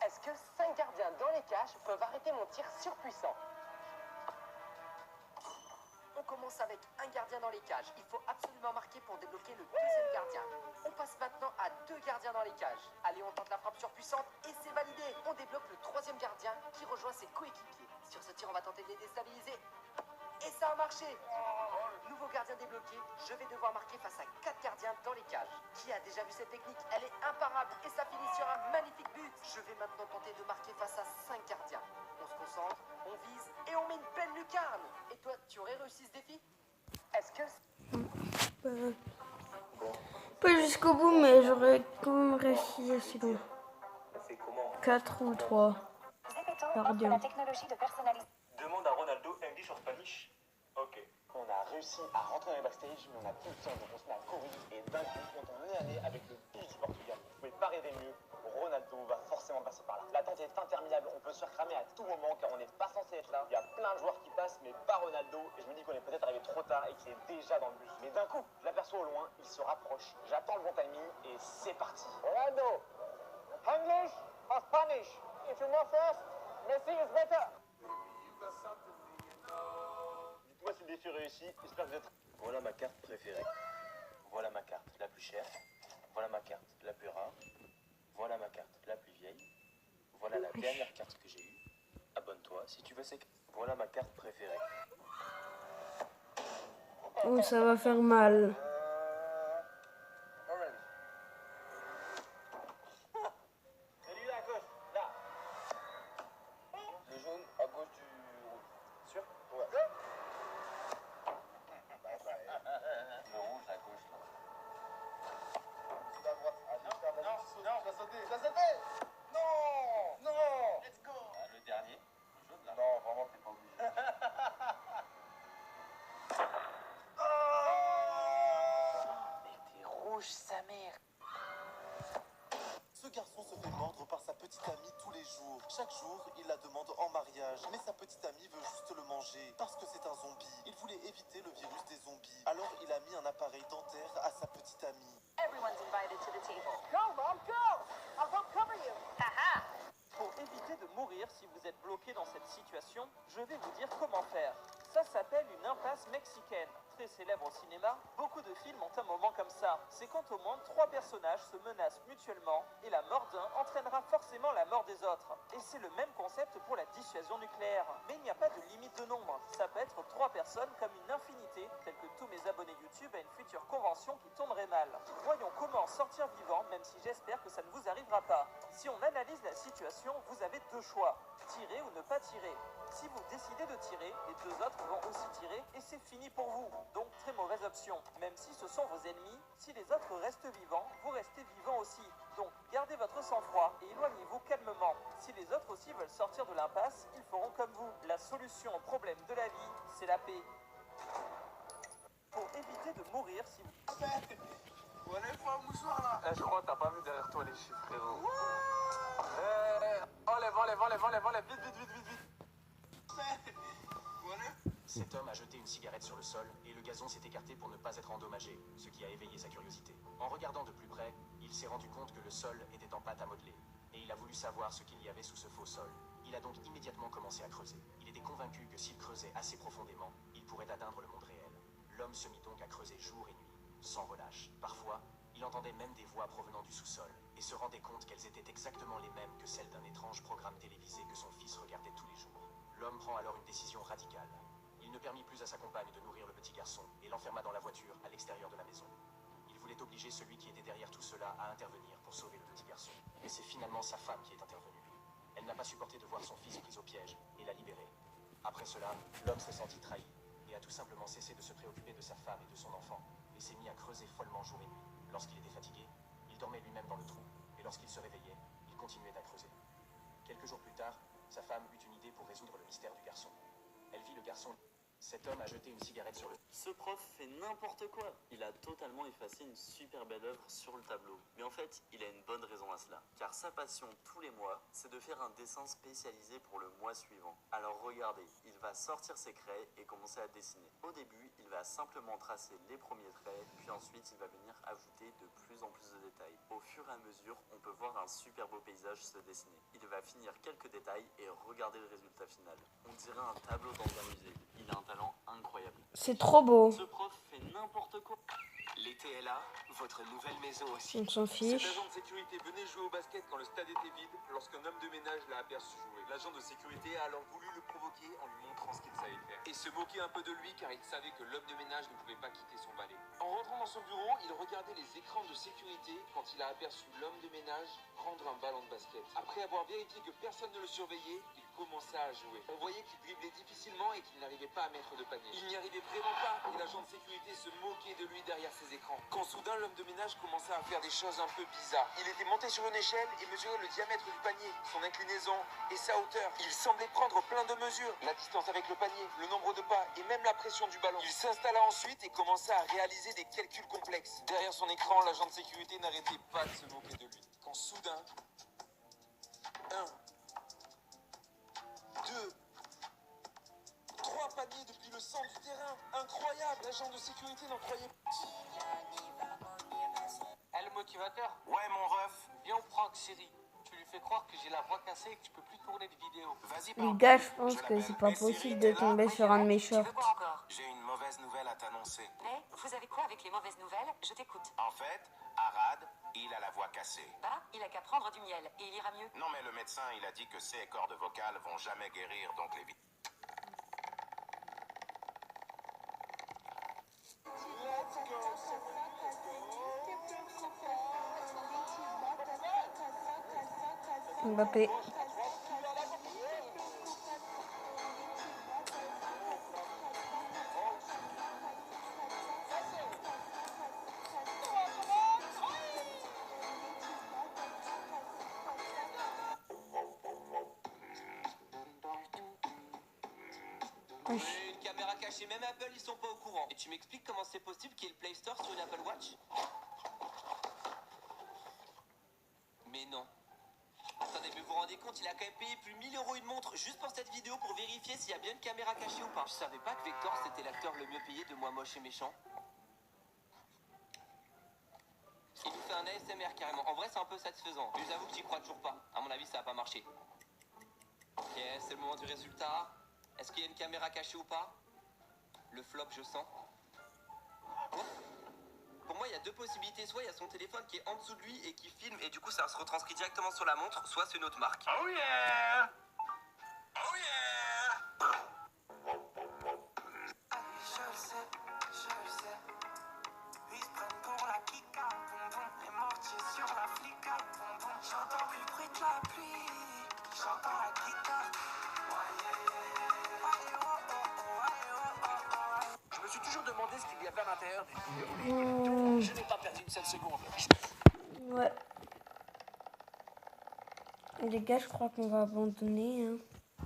Est-ce que 5 gardiens dans les cages peuvent arrêter mon tir surpuissant? On commence avec un gardien dans les cages. Il faut absolument marquer pour débloquer le deuxième gardien. On passe maintenant à 2 gardiens dans les cages. Allez, on tente la frappe surpuissante et c'est validé. On débloque le troisième gardien qui rejoint ses coéquipiers. Sur ce tir, on va tenter de les déstabiliser. Et ça a marché. Nouveau gardien débloqué, je vais devoir marquer face à 4 gardiens dans les cages. Qui a déjà vu cette technique? Elle est imparable et ça finit sur un magnifique but. Je vais maintenant tenter de marquer face à 5 gardiens. On se concentre, on vise et on met une belle lucarne. Et toi, tu aurais réussi ce défi? Est-ce que... Pas jusqu'au bout, mais j'aurais quand même réussi assez loin. 4 ou 3 gardiens. La technologie de personnalisation. Demande à Ronaldo English or Spanish. Ok. On a réussi à rentrer dans les backstage, mais on a plus le temps, donc on se met à courir. Et d'un coup, on est nez à nez avec le bus du Portugal. Vous pouvez pas rêver mieux, Ronaldo va forcément passer par là. L'attente est interminable, on peut se faire cramer à tout moment car on n'est pas censé être là. Il y a plein de joueurs qui passent, mais pas Ronaldo. Et je me dis qu'on est peut-être arrivé trop tard et qu'il est déjà dans le bus. Mais d'un coup, je l'aperçois au loin, il se rapproche. J'attends le bon timing et c'est parti. Ronaldo, English or Spanish? If you know first, Messi is better. Dites-moi si le défi réussi, j'espère que vous êtes... Voilà ma carte préférée. Voilà ma carte la plus chère. Voilà ma carte la plus rare. Voilà ma carte la plus vieille. Voilà la dernière carte que j'ai eue. Abonne-toi si tu veux ces... Voilà ma carte préférée. Oh, ça va faire mal. Celui-là à gauche, là. Le jaune à gauche du rouge. Sûr? Ouais. Le rouge à gauche là. C'est à droite. Ah, non, je l'ai sauté. Je l'ai sauté. Non. Non. Let's go. Ah, le dernier, le jaune là. Non, vraiment, t'es pas obligé. Mais t'es rouge sa mère. Ce garçon se fait mordre par sa petite amie tous les jours. Chaque jour, il la demande en mariage. Mais sa petite amie veut juste le manger parce que c'est un zombie. Il voulait éviter le virus des zombies. Alors il a mis un appareil dentaire à sa petite amie. Everyone's invited to the table. Go, Mom, go! I'll help cover you. Haha! Pour éviter de mourir si vous êtes bloqué dans cette situation, je vais vous dire comment faire. Ça s'appelle une impasse mexicaine. Très célèbre au cinéma, beaucoup de films ont un moment comme ça. C'est quand au moins 3 personnages se menacent mutuellement et la mort d'un entraînera forcément la mort des autres. Et c'est le même concept pour la dissuasion nucléaire. Mais il n'y a pas de limite de nombre. Ça peut être 3 personnes comme une infinité, tels que tous mes abonnés. abonnés YouTube à une future convention qui tournerait mal. Voyons comment en sortir vivant, même si j'espère que ça ne vous arrivera pas. Si on analyse la situation, vous avez deux choix. Tirer ou ne pas tirer. Si vous décidez de tirer, les deux autres vont aussi tirer et c'est fini pour vous. Donc très mauvaise option. Même si ce sont vos ennemis, si les autres restent vivants, vous restez vivants aussi. Donc gardez votre sang-froid et éloignez-vous calmement. Si les autres aussi veulent sortir de l'impasse, ils feront comme vous. La solution au problème de la vie, c'est la paix. Pour éviter de mourir si vous... Voilà, il faut un mouchoir là. Je crois que t'as pas vu derrière toi les chiffres, frérot. Enlève, vite. Cet homme a jeté une cigarette sur le sol et le gazon s'est écarté pour ne pas être endommagé, ce qui a éveillé sa curiosité. En regardant de plus près, il s'est rendu compte que le sol était en pâte à modeler et il a voulu savoir ce qu'il y avait sous ce faux sol. Il a donc immédiatement commencé à creuser. Il était convaincu que s'il creusait assez profondément, il pourrait atteindre le monde réel. L'homme se mit donc à creuser jour et nuit, sans relâche. Parfois, il entendait même des voix provenant du sous-sol et se rendait compte qu'elles étaient exactement les mêmes que celles d'un étrange programme télévisé que son fils regardait tous les jours. L'homme prend alors une décision radicale. Il ne permit plus à sa compagne de nourrir le petit garçon et l'enferma dans la voiture à l'extérieur de la maison. Il voulait obliger celui qui était derrière tout cela à intervenir pour sauver le petit garçon. Mais c'est finalement sa femme qui est intervenue. Elle n'a pas supporté de voir son fils pris au piège et l'a libéré. Après cela, l'homme s'est senti trahi et a tout simplement cessé de se préoccuper de sa femme et de son enfant et s'est mis à creuser follement jour et nuit. Lorsqu'il était fatigué, il dormait lui-même dans le trou et lorsqu'il se réveillait, il continuait à creuser. Quelques jours plus tard, sa femme eut une idée pour résoudre le mystère du garçon. Elle vit le garçon. Cet homme a jeté une cigarette sur le... Ce prof fait n'importe quoi. Il a totalement effacé une super belle œuvre sur le tableau. Mais en fait, il a une bonne raison à cela. Car sa passion tous les mois, c'est de faire un dessin spécialisé pour le mois suivant. Alors regardez, il va sortir ses craies et commencer à dessiner. Au début, il va simplement tracer les premiers traits, puis ensuite il va venir ajouter de plus en plus de détails. Au fur et à mesure, on peut voir un super beau paysage se dessiner. Il va finir quelques détails et regarder le résultat final. On dirait un tableau dans un musée. Il a un talent incroyable. C'est trop beau. Ce prof fait n'importe quoi. L'été est là, votre nouvelle maison aussi. On s'en fiche. Cet agent de sécurité venait jouer au basket quand le stade était vide, lorsqu'un homme de ménage l'a aperçu jouer. L'agent de sécurité a alors voulu le provoquer en lui montrant ce qu'il savait faire. Et se moquer un peu de lui car il savait que l'homme de ménage ne pouvait pas quitter son balai. En rentrant dans son bureau, il regardait les écrans de sécurité quand il a aperçu l'homme de ménage prendre un ballon de basket. Après avoir vérifié que personne ne le surveillait, il commença à jouer. On voyait qu'il driblait difficilement et qu'il n'arrivait pas à mettre de panier. Il n'y arrivait vraiment pas et l'agent de sécurité se moquait de lui derrière ses écrans. Quand soudain l'homme de ménage commença à faire des choses un peu bizarres. Il était monté sur une échelle et mesurait le diamètre du panier, son inclinaison et sa hauteur. Il semblait prendre plein de mesures, la distance avec le panier, le nombre de pas et même la pression du ballon. Il s'installa ensuite et commença à réaliser des calculs complexes. Derrière son écran, l'agent de sécurité n'arrêtait pas de se moquer de lui. Quand soudain, 1, 2, 3 paniers depuis le centre du terrain. Incroyable, l'agent de sécurité n'en croyait pas. Le motivateur? Ouais, mon ref. Viens, on prank Siri. Tu lui fais croire que j'ai la voix cassée et que tu peux plus tourner de vidéos. Vas-y, Les gars, je pense que c'est pas possible de tomber sur un de mes shorts. J'ai une mauvaise nouvelle à t'annoncer. Mais vous avez quoi avec les mauvaises nouvelles? Je t'écoute. En fait, Arad, il a la voix cassée. Bah, il a qu'à prendre du miel et il ira mieux. Non, mais le médecin, il a dit que ses cordes vocales vont jamais guérir, donc les... Mbappé. Une caméra cachée, même Apple, ils sont pas au courant. Et tu m'expliques comment c'est possible qu'il y ait le Play Store sur une Apple Watch? Mais non. Attendez, mais vous vous rendez compte, il a quand même payé plus 1000 € une montre juste pour cette vidéo pour vérifier s'il y a bien une caméra cachée ou pas. Je savais pas que Vector c'était l'acteur le mieux payé de Moi Moche et Méchant. Il nous fait un ASMR carrément. En vrai, c'est un peu satisfaisant. Mais j'avoue que j'y crois toujours pas. À mon avis, ça va pas marcher. Ok, c'est le moment du résultat. Est-ce qu'il y a une caméra cachée ou pas? Le flop, je sens. Oh. Pour moi, il y a deux possibilités. Soit il y a son téléphone qui est en dessous de lui et qui filme et du coup, ça se retranscrit directement sur la montre. Soit c'est une autre marque. Oh yeah! Oh yeah! Je le sais, ce qu'il y avait à l'intérieur du... Je n'ai pas perdu une seule seconde. Ouais. Les gars, je crois qu'on va abandonner. Hein.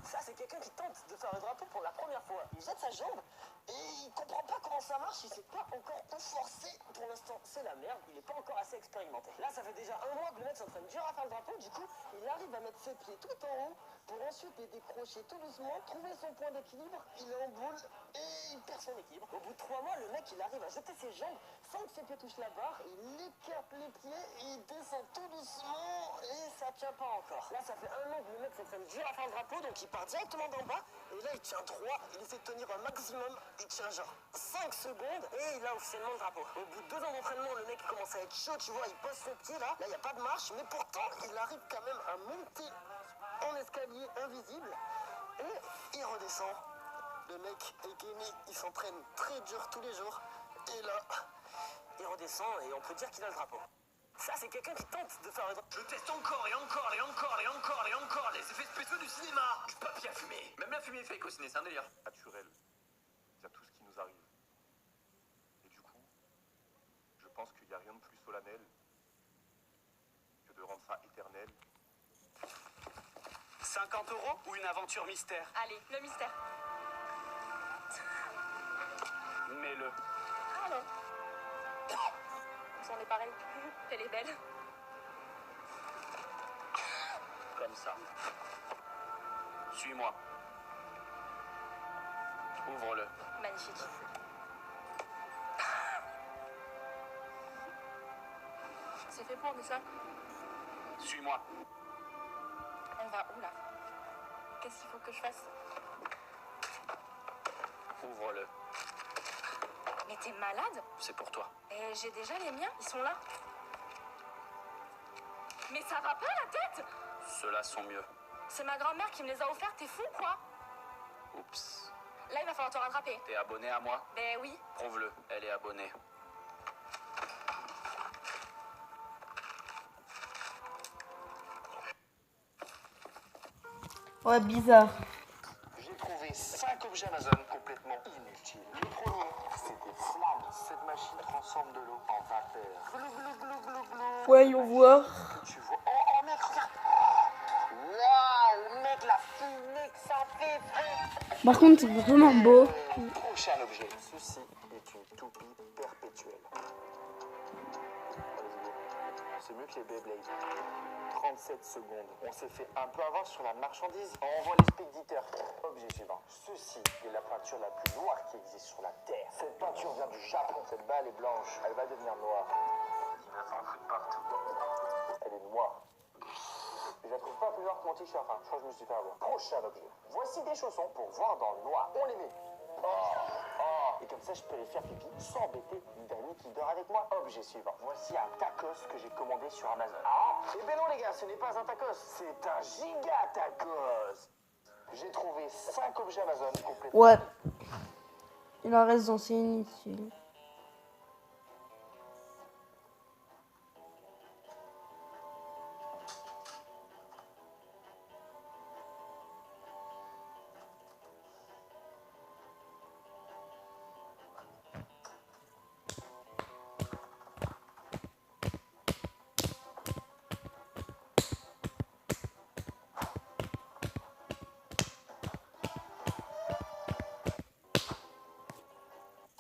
Ça, c'est quelqu'un qui tente de faire le drapeau pour la première fois. Il jette sa jambe et il comprend pas comment ça marche. Il sait pas encore où forcer. Pour l'instant, c'est la merde. Il est pas encore assez expérimenté. Là, ça fait déjà un mois que le mec s'entraîne dur à faire le drapeau. Du coup, il arrive à mettre ses pieds tout en haut pour ensuite les décrocher tout doucement, trouver son point d'équilibre. Il est en boule et il perd son équilibre. Au bout de 3 mois, le mec, il arrive à jeter ses jambes sans que ses pieds touchent la barre. Il écarte les pieds et il descend tout doucement et ça tient pas encore. Là, ça fait un an que le mec s'entraîne dur à faire le drapeau, donc il part directement d'en bas. Et là, il tient droit, il essaie de tenir un maximum. Il tient genre 5 secondes et il a officiellement le drapeau. Au bout de 2 ans d'entraînement, le mec commence à être chaud, tu vois, il pose son pied là. Là, il n'y a pas de marche, mais pourtant, il arrive quand même à monter en escalier invisible et il redescend. Le mec est gainé, il s'entraîne très dur tous les jours. Et là, il redescend et on peut dire qu'il a le drapeau. Ça, c'est quelqu'un qui tente de faire le drapeau. Je teste encore et encore et encore et encore et encore les effets spéciaux du cinéma. Du papier à fumer. Même la fumée fake au ciné, c'est un délire. Naturel. Il y a tout ce qui nous arrive. Et du coup, je pense qu'il n'y a rien de plus solennel que de rendre ça éternel. 50 € ou une aventure mystère? Allez, le mystère. Mets-le. Ah non. On est pareil. Elle est belle. Comme ça. Suis-moi. Ouvre-le. Magnifique. C'est fait pour, mais ça. Suis-moi. On va où là? Qu'est-ce qu'il faut que je fasse? Ouvre-le. Mais t'es malade? C'est pour toi. Et j'ai déjà les miens, ils sont là. Mais ça va pas la tête? Ceux-là sont mieux. C'est ma grand-mère qui me les a offerts, t'es fou quoi? Oups. Là il va falloir te rattraper. T'es abonné à moi? Ben oui. Prouve-le. Elle est abonnée. Ouais, bizarre. J'ai trouvé 5 objets Amazon complètement inutiles. Le premier, c'est des flammes. Cette machine transforme de l'eau en vapeur. Glou, glou, glou, glou, glou. Voyons voir. Tu vois. Oh mec, regarde. Waouh, mec, la fumée que ça fait, frère. Par contre, c'est vraiment beau. Prochain objet. Ceci est une toupie perpétuelle. C'est mieux que les Beyblade. 37 secondes. On s'est fait un peu avoir sur la marchandise. On envoie les spéditeurs. Objet suivant. Ceci est la peinture la plus noire qui existe sur la Terre. Cette peinture vient du Japon. Cette balle est blanche. Elle va devenir noire. Il va s'en foutre partout. Elle est noire. Je la trouve pas plus noire que mon t-shirt. Hein. Je crois que je me suis fait avoir. Prochain objet. Voici des chaussons pour voir dans le noir. On les met. Et comme ça, je peux les faire pipi sans embêter Dani qui dort avec moi. Objet suivant. Voici un tacos que j'ai commandé sur Amazon. Ah, eh ben non les gars, ce n'est pas un tacos, c'est un giga tacos. J'ai trouvé 5 objets Amazon complètement. Ouais. Il en reste dans c'est inutile.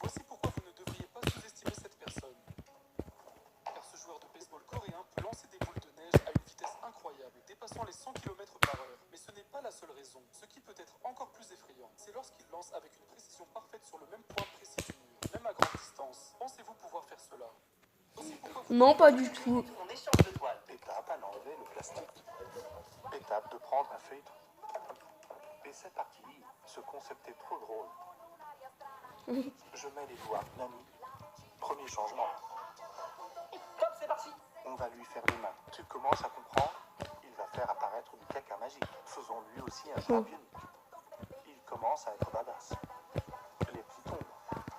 Voici pourquoi vous ne devriez pas sous-estimer cette personne. Car ce joueur de baseball coréen peut lancer des boules de neige à une vitesse incroyable, dépassant les 100 km/h. Mais ce n'est pas la seule raison. Ce qui peut être encore plus effrayant, c'est lorsqu'il lance avec une précision parfaite sur le même point précis du mur, même à grande distance. Pensez-vous pouvoir faire cela? Voici pourquoi vous Non, pas du tout. On échange de toile. Étape à enlever le plastique. Étape de prendre un feuilleton. Et c'est parti. Ce concept est trop drôle. Je mets les doigts. Nani. Premier changement. Top, c'est parti. On va lui faire les mains. Tu commences à comprendre. Il va faire apparaître du caca magique. Faisons lui aussi un drap bionique. Il commence à être badass. Les petits tombent.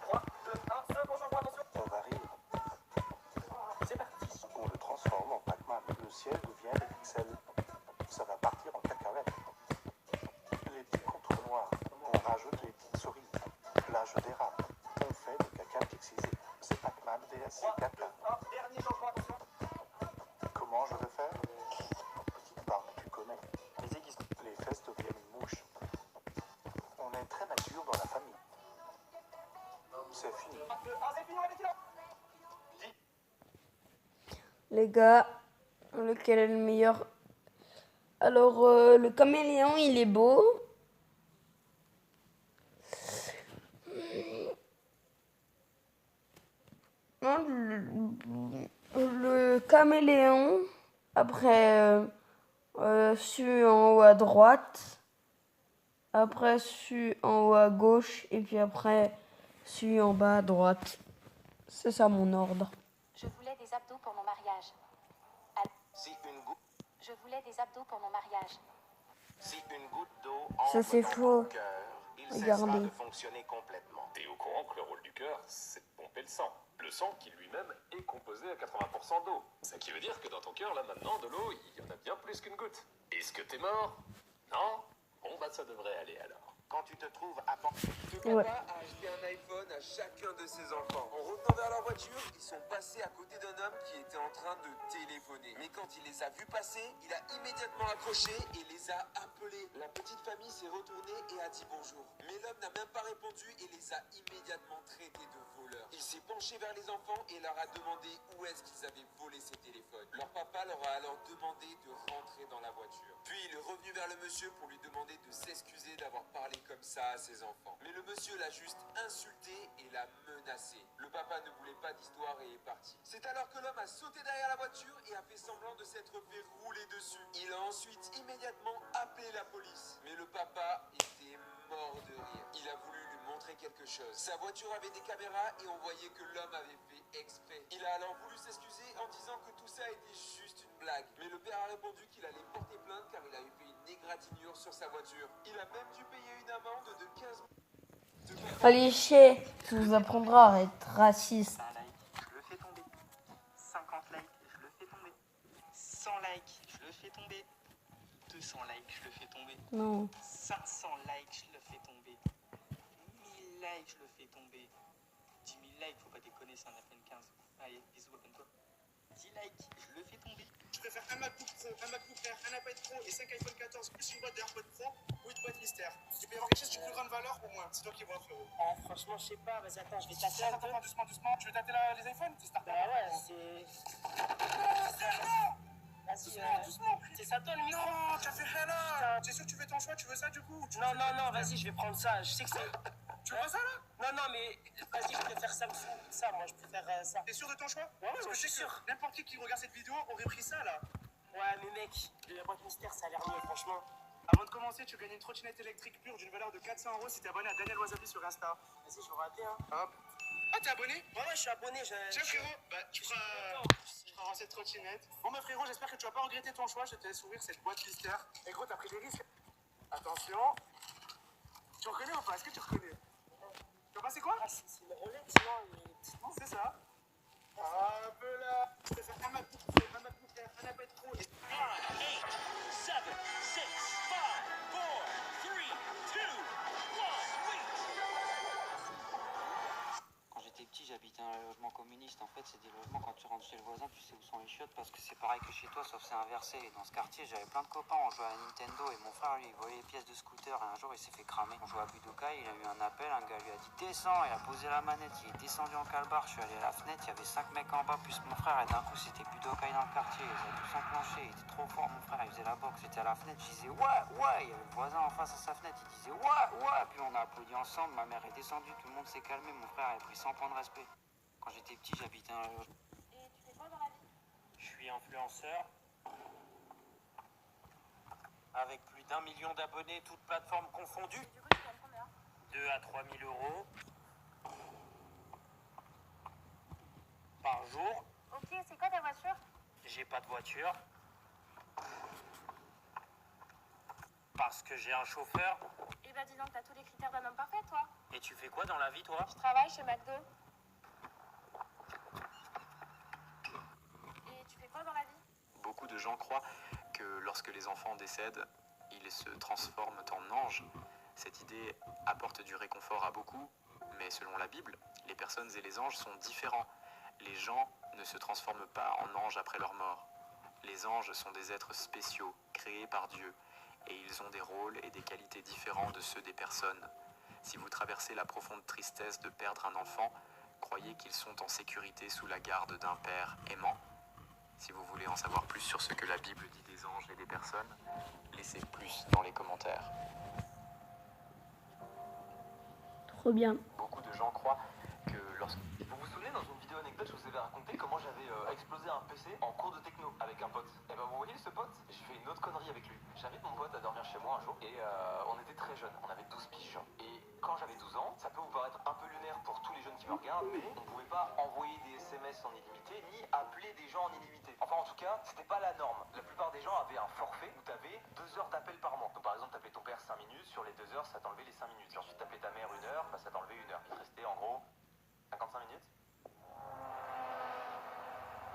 3, 2, 1, feu, bonjour, attention. On va rire. C'est parti. On le transforme en Pac-Man. Le ciel devient des pixels. Ça va partir en cacahuète. Les petits contours noirs. On rajoute les petites souris. Là, je dérape. On fait du caca C'est cata. Dernier changement, attention. Comment je vais faire? Petite barbe, tu connais. Les fesses deviennent une mouche. On est très mature dans la famille. C'est fini. C'est fini, on est là. Les gars, lequel est le meilleur? Alors, le caméléon, il est beau. Non, le caméléon, après, celui en haut à droite, après celui en haut à gauche, et puis après celui en bas à droite. C'est ça mon ordre. Je voulais des abdos pour mon mariage. Si une goutte, Je voulais des abdos pour mon mariage. si une goutte d'eau Ça, entre c'est dans faux. ton cœur, il cessera Regardez. de fonctionner complètement. T'es au courant que le rôle du cœur, c'est de pomper le sang. Le sang qui lui-même est composé à 80% d'eau. Ce qui veut dire que dans ton cœur, là maintenant, de l'eau, il y en a bien plus qu'une goutte. Est-ce que t'es mort? Non? Bon bah ça devrait aller alors. Quand tu te trouves à portée. Le papa a acheté un iPhone à chacun de ses enfants. En revenant vers leur voiture, ils sont passés à côté d'un homme qui était en train de téléphoner. Mais quand il les a vus passer, il a immédiatement accroché et les a appelés. La petite famille s'est retournée et a dit bonjour. Mais l'homme n'a même pas répondu et les a immédiatement traités de voleurs. Il s'est penché vers les enfants et leur a demandé où est-ce qu'ils avaient volé ces téléphones. Leur papa leur a alors demandé de rentrer dans la voiture. Puis il est revenu vers le monsieur pour lui demander de s'excuser d'avoir parlé comme ça à ses enfants. Mais le monsieur l'a juste insulté et l'a menacé. Le papa ne voulait pas d'histoire et est parti. C'est alors que l'homme a sauté derrière la voiture et a fait semblant de s'être fait rouler dessus. Il a ensuite immédiatement appelé la police. Mais le papa était mort de rire. Il a voulu lui montrer quelque chose. Sa voiture avait des caméras et on voyait que l'homme avait fait exprès. Il a alors voulu s'excuser en disant que tout ça était juste une blague. Mais le père a répondu qu'il allait porter plainte car il avait fait une égratignure sur sa voiture. Il a même dû payer une amende de 15 Allez, chier, ça vous apprendra à être raciste. 1 like, je le fais tomber. 50 likes, je le fais tomber. 100 likes, je le fais tomber. 200 likes, je le fais tomber. Non. 500 likes, je le fais tomber. 1000 likes, je le fais tomber. 10 000 likes, faut pas déconner, ça en a à peine 15. Allez, bisous, abonne-toi. 10 likes, je le fais tomber. Je préfère un MacBook Pro, un MacBook Air, un iPad Pro et 5 iPhone 14 plus une boîte d'AirPods Pro ou une boîte mystère. Il peut y avoir quelque chose de plus grande valeur pour moi. C'est toi qui vois, frérot. Franchement, je sais pas. Vas-y, attends, je vais tâter un peu. Attends, doucement, doucement. Tu veux tâter les iPhones? C'est start. Bah ouais, c'est. Vas-y, doucement. C'est ça toi le micro? Non, tu as fait rien là. T'es sûr que tu fais ton choix? Tu veux ça du coup? Non, vas-y, je vais prendre ça. Je sais que c'est. Tu veux pas ça là? Non, mais vas-y, je préfère ça. Ça, moi, je préfère ça. T'es sûr de ton choix? Ouais, Parce que je suis je sais que sûr. n'importe qui regarde cette vidéo aurait pris ça là. Ouais, mais mec, la boîte mystère, ça a l'air mieux, franchement. Avant de commencer, tu gagnes une trottinette électrique pure d'une valeur de 400 € si t'es abonné à Daniel Wasabi sur Insta. Vas-y, je vais rater, hein. Hop. Ah, t'es abonné? Ouais, je suis abonné. Tiens, frérot, bah, tu feras cette trottinette. Bon, bah, frérot, j'espère que tu vas pas regretter ton choix. Je te laisse ouvrir cette boîte mystère. Et gros, t'as pris des risques. Attention. Tu reconnais ou pas? Est-ce que tu reconnais? Tu vois pas c'est quoi? C'est le Rolex, non? C'est ça. Hop là. Je vais faire un MacBook Pro, un MacBook Air, un iPad Pro et... 9, 8, 7, 6, 5, 4, 3, 2, 1, Quand j'étais petit, j'habitais un logement communiste. En fait, c'est des logements, quand tu rentres chez le voisin, tu sais où sont les chiottes parce que c'est pareil que chez toi, sauf c'est inversé. Et dans ce quartier, j'avais plein de copains, on jouait à Nintendo et mon frère, lui, il volait les pièces de scooter et un jour, il s'est fait cramer. On jouait à Budokai, il a eu un appel, un gars lui a dit descends, il a posé la manette, il est descendu en calbar, je suis allé à la fenêtre, il y avait 5 mecs en bas plus mon frère et d'un coup, c'était Budokai dans le quartier, ils avaient tous enclenché, il était trop fort, mon frère, il faisait la boxe, j'étais à la fenêtre, je disais ouais, il y avait le voisin en face à sa fenêtre, il disait ouais, puis on a applaudi ensemble, ma mère est descendue, tout le monde s'est calmé, mon frère a pris 100 points de respect. Quand j'étais petit, j'habitais un logement. Et tu fais quoi dans la vie? Je suis influenceur. Avec plus d'1 million d'abonnés, toutes plateformes confondues. Du coup, tu gagnes combien? 2 à 3 000 euros par jour. Ok, c'est quoi ta voiture? J'ai pas de voiture. Parce que j'ai un chauffeur. Eh bah dis donc, t'as tous les critères d'un homme parfait, toi. Et tu fais quoi dans la vie, toi? Je travaille chez McDo. Et tu fais quoi dans la vie? Beaucoup de gens croient que lorsque les enfants décèdent, ils se transforment en anges. Cette idée apporte du réconfort à beaucoup, mais selon la Bible, les personnes et les anges sont différents. Les gens ne se transforment pas en anges après leur mort. Les anges sont des êtres spéciaux, créés par Dieu, et ils ont des rôles et des qualités différents de ceux des personnes. Si vous traversez la profonde tristesse de perdre un enfant, croyez qu'ils sont en sécurité sous la garde d'un père aimant. Si vous voulez en savoir plus sur ce que la Bible dit des anges et des personnes, laissez plus dans les commentaires. Trop bien. Beaucoup de gens croient que lorsque... Vous vous souvenez, dans une vidéo anecdote, je vous avais raconté comment j'avais explosé un PC en cours de techno avec un pote. Et ben vous voyez ce pote, j'ai fait une autre connerie avec lui. J'invite mon pote à dormir chez moi un jour et on était très jeunes, on avait 12 piges. Et quand j'avais 12 ans, ça peut vous paraître un peu lunaire pour tous les jeunes qui me regardent, mais on pouvait pas envoyer des SMS en illimité ni appeler des gens en illimité. Enfin en tout cas, c'était pas la norme. La plupart des gens avaient un forfait où tu avais 2 heures d'appel par mois. Donc par exemple, t'appelais ton père 5 minutes, sur les 2 heures, ça t'enlevait les 5 minutes. Puis ensuite t'appelais ta mère 1 heure, bah, ça t'enlevait 1 heure. Il te restait en gros 55 minutes.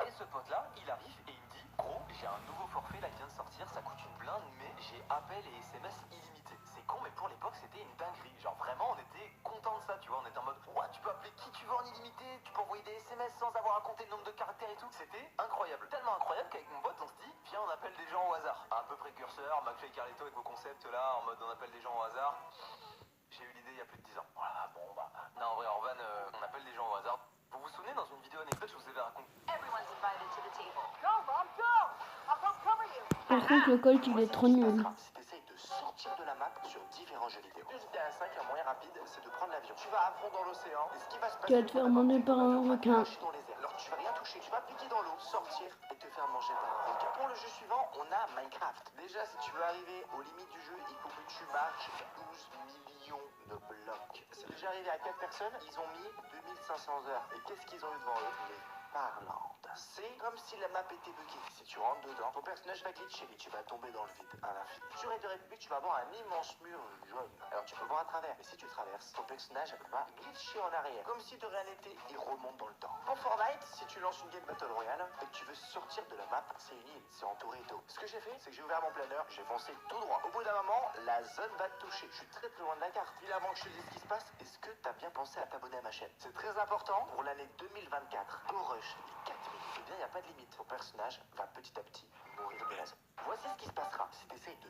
Et ce pote-là, il arrive et il me dit, gros, j'ai un nouveau forfait là qui vient de sortir, ça coûte une blinde, mais j'ai appel et SMS illimité. C'est con, mais pour l'époque, c'était une dinguerie. Genre vraiment, on était content de ça, tu vois. On était en mode, ouais, tu peux appeler qui tu veux en illimité, tu peux envoyer des SMS sans avoir à compter le nombre de caractères et tout. C'était incroyable. Tellement incroyable qu'avec mon pote, on se dit, viens, on appelle des gens au hasard. Un peu précurseur, McFly et Carlito avec vos concepts là, en mode on appelle des gens au hasard. J'ai eu l'idée il y a plus de 10 ans. Voilà, bon, bah. Non, en vrai, en van, on appelle des gens au hasard. Vous vous souvenez, dans une vidéo anecdote, je vous avais raconté. Par contre, le Colt, il est trop nul. Si tu essayes de sortir de la map sur différents jeux vidéo. Le GTA 5, un moyen rapide, c'est de prendre l'avion. Tu vas à fond dans l'océan, et ce qui va se passer... Tu vas te faire manger par un requin. Dans les airs. Alors tu vas rien toucher, tu vas piquer dans l'eau, sortir et te faire manger par un requin. Pour le jeu suivant, on a Minecraft. Déjà, si tu veux arriver aux limites du jeu, il faut que tu marches 12 millions de blocs. C'est déjà arrivé à 4 personnes, ils ont mis 2500 heures. Et qu'est-ce qu'ils ont eu devant eux? Les parlantes. C'est comme si la map était buggée. Si tu rentres dedans, ton personnage va glitcher et tu vas tomber dans le vide à l'infini. Sur Raid de République, tu vas avoir un immense mur jaune. Alors tu peux voir à travers, mais si tu traverses, ton personnage va glitcher en arrière. Comme si de rien n'était, il remonte dans le temps. Pour Fortnite, si tu lances une game Battle Royale et que tu veux sortir de la map, c'est une île, c'est entouré d'eau. Ce que j'ai fait, c'est que j'ai ouvert mon planeur, j'ai foncé tout droit. Au bout d'un moment, la zone va te toucher. Je suis très loin de la carte. Puis avant que je te dise ce qui se passe, est-ce que tu as bien pensé à t'abonner à ma chaîne? C'est très important pour l'année 2024. Go Rush, les 4 minutes. Eh bien, il n'y a pas de limite. Ton personnage va petit à petit mourir de la zone. Voici ce qui se passera si tu essayes de...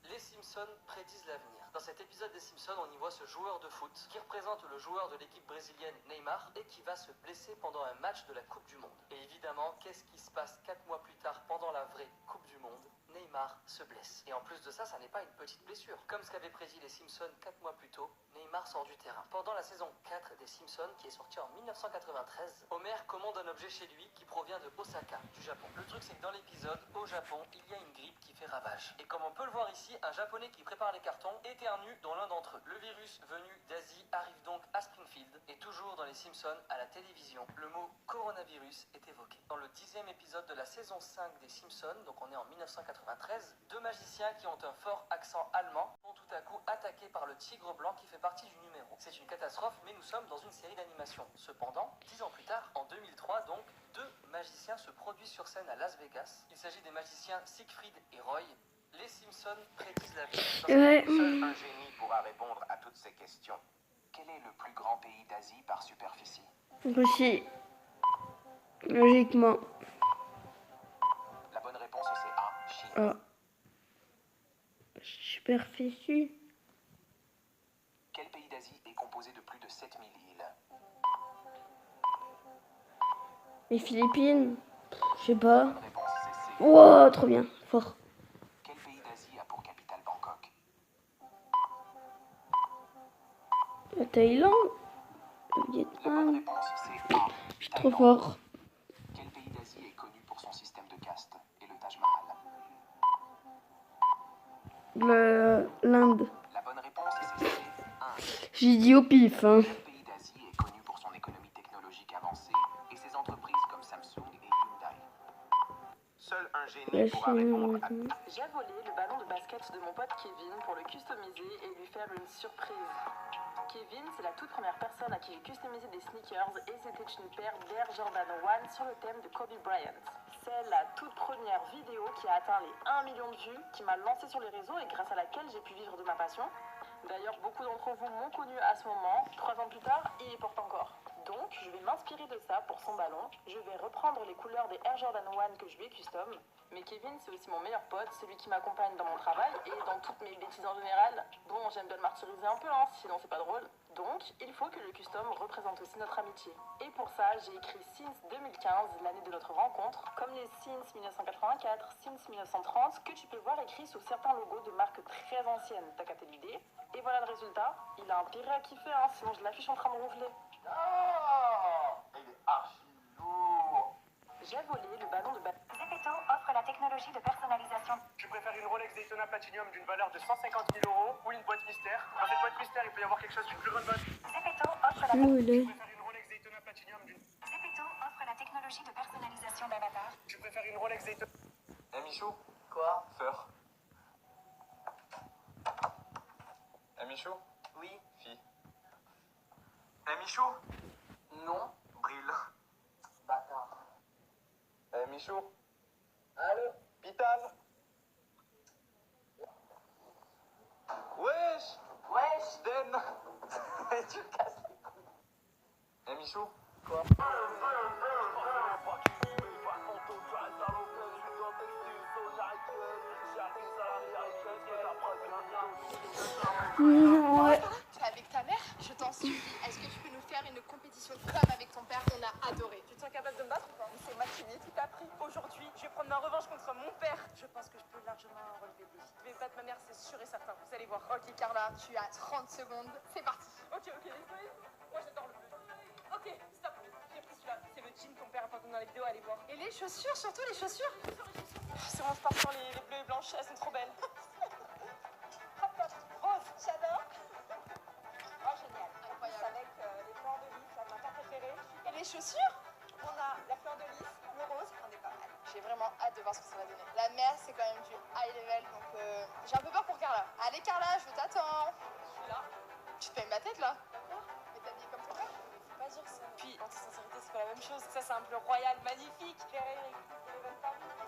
Les Simpsons prédisent l'avenir. Dans cet épisode des Simpsons, on y voit ce joueur de foot qui représente le joueur de l'équipe brésilienne Neymar et qui va se blesser pendant un match de la Coupe du Monde. Et évidemment, qu'est-ce qui se passe 4 mois plus tard pendant la vraie Coupe du Monde? Neymar se blesse. Et en plus de ça, ça n'est pas une petite blessure. Comme ce qu'avaient prédit les Simpsons 4 mois plus tôt, Neymar sort du terrain. Pendant la saison 4 des Simpsons, qui est sortie en 1993, Homer commande un objet chez lui qui provient de Osaka, du Japon. Le truc, c'est que dans l'épisode, au Japon, il y a une grippe qui fait ravage. Et comme on peut le voir ici, un Japonais qui prépare les cartons éternue dans l'un d'entre eux. Le virus venu d'Asie arrive donc à Springfield, et toujours dans les Simpsons, à la télévision, le mot coronavirus est évoqué. Dans le 10e épisode de la saison 5 des Simpsons, donc on est en 1993, 2 magiciens qui ont un fort accent allemand sont tout à coup attaqués par le tigre blanc qui fait partie du numéro. C'est une catastrophe, mais nous sommes dans une série d'animation. Cependant, 10 ans plus tard, en 2003 donc, 2 magiciens se produisent sur scène à Las Vegas. Il s'agit des magiciens Siegfried et Roy. Les Simpsons prédisent l'avenir. Seul un génie pourra répondre à toutes ces questions. Quel est le plus grand pays d'Asie par superficie? Russie. Logiquement. La bonne réponse c'est A, Chine. Ah. Superficie. Quel pays d'Asie est composé de plus de 7000 îles? Les Philippines. Je sais pas. Wow, trop bien. Fort. Quel pays d'Asie a pour capitale Bangkok? La Thaïlande. Le Vietnam. Je suis trop fort. Quel pays d'Asie est connu pour son système de caste et le Taj Mahal? L'Inde. La bonne réponse c'est C, Inde. J'ai dit au pif, hein. Quel pays d'Asie est connu pour son économie technologique avancée et ses entreprises comme Samsung et Hyundai? Seul un génie pourra répondre à... J'ai volé le ballon de basket de mon pote Kevin pour le customiser et lui faire une surprise. Kevin, c'est la toute première personne à qui j'ai customisé des sneakers et c'était une paire d'Air Jordan 1 sur le thème de Kobe Bryant. C'est la toute première vidéo qui a atteint les 1 million de vues, qui m'a lancé sur les réseaux et grâce à laquelle j'ai pu vivre de ma passion. D'ailleurs, beaucoup d'entre vous m'ont connu à ce moment. 3 ans plus tard, il y porte encore. Donc, je vais maintenant inspiré de ça pour son ballon, je vais reprendre les couleurs des Air Jordan 1 que je lui ai custom. Mais Kevin, c'est aussi mon meilleur pote, celui qui m'accompagne dans mon travail et dans toutes mes bêtises en général. Bon, j'aime bien le martyriser un peu, hein, sinon c'est pas drôle. Donc, il faut que le custom représente aussi notre amitié. Et pour ça, j'ai écrit Since 2015, l'année de notre rencontre, comme les Since 1984, Since 1930, que tu peux voir écrits sous certains logos de marques très anciennes. T'as capté l'idée? Et voilà le résultat. Il a intérêt à kiffer, hein, sinon je l'affiche en train de ronfler. Il est archi lourd. J'ai volé le ballon de basket. Zepeto offre la technologie de personnalisation. Tu préfères une Rolex Daytona Platinum d'une valeur de 150 000 € ou une boîte mystère? Dans cette boîte mystère, il peut y avoir quelque chose d'une plus grande valeur. Zepeto offre la Tu préfères une Rolex Daytona Platinum d'une... Zepeto offre la technologie de personnalisation d'avatar. Tu préfères une Rolex Daytona... Eh Michou? Quoi? Feur. Eh Michou? Oui. Fille. Eh Michou? Non. Brille. Bâtard. Eh Michou? Allô? Pital? Wesh! Wesh! Den! Tu casses les couilles. Eh Michou? Quoi? Ouais. T'es avec ta mère? Je t'en supplie. Est-ce que tu peux nous faire une compétition comme avec ton père? On a adoré. Tu te sens capable de me battre ou pas? C'est moi qui m'y ai tout appris. Aujourd'hui, je vais prendre ma revanche contre mon père. Je pense que je peux largement relever le défi. Je vais battre ma mère, c'est sûr et certain. Vous allez voir. Ok Carla, tu as 30 secondes. C'est parti. Ok, laisse-moi. Moi j'adore le bleu. Ok, stop. J'ai pris celui-là. C'est le jean qu'on perd à dans la vidéo, allez voir. Et les chaussures, surtout les chaussures. C'est bon, je pars sur les bleues et blanches, elles sont trop belles. Rose, j'adore. Oh, génial. Incroyable. Avec les fleurs de lys, ma carte préférée. Et les chaussures? On a la fleur de lys, le rose, on est pas mal. J'ai vraiment hâte de voir ce que ça va donner. La mère, c'est quand même du high level, donc j'ai un peu peur pour Carla. Allez Carla, je t'attends. Je suis là. Tu te fais ma tête là? Mais t'es habillée comme ton père? Faut pas dire ça. Puis, en toute sincérité, c'est pas la même chose. Ça, c'est un bleu royal magnifique.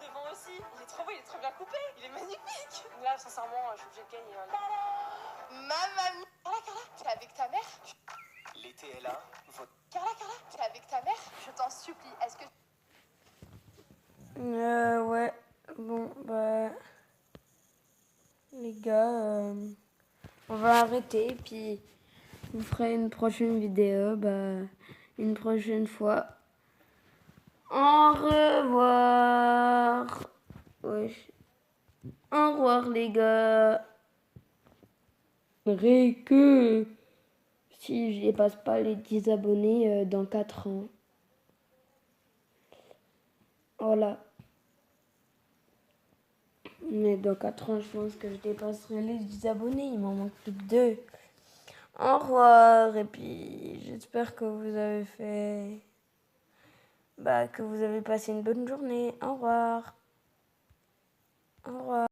Devant aussi. Il est trop beau, il est trop bien coupé. Il est magnifique. Là, sincèrement, je suis obligée de gagner. Mamma mia. Carla, t'es avec ta mère? L'été est là, votre... Carla, t'es avec ta mère? Je t'en supplie, est-ce que... Ouais. Bon, bah... Les gars, on va arrêter, puis on fera une prochaine vidéo, une prochaine fois. Au revoir. Wesh. Au revoir, les gars. Que si je dépasse pas les 10 abonnés dans 4 ans. Voilà. Mais dans 4 ans, je pense que je dépasserai les 10 abonnés. Il m'en manque plus que 2. Au revoir. Et puis, j'espère que vous avez fait... que vous avez passé une bonne journée. Au revoir. Au revoir.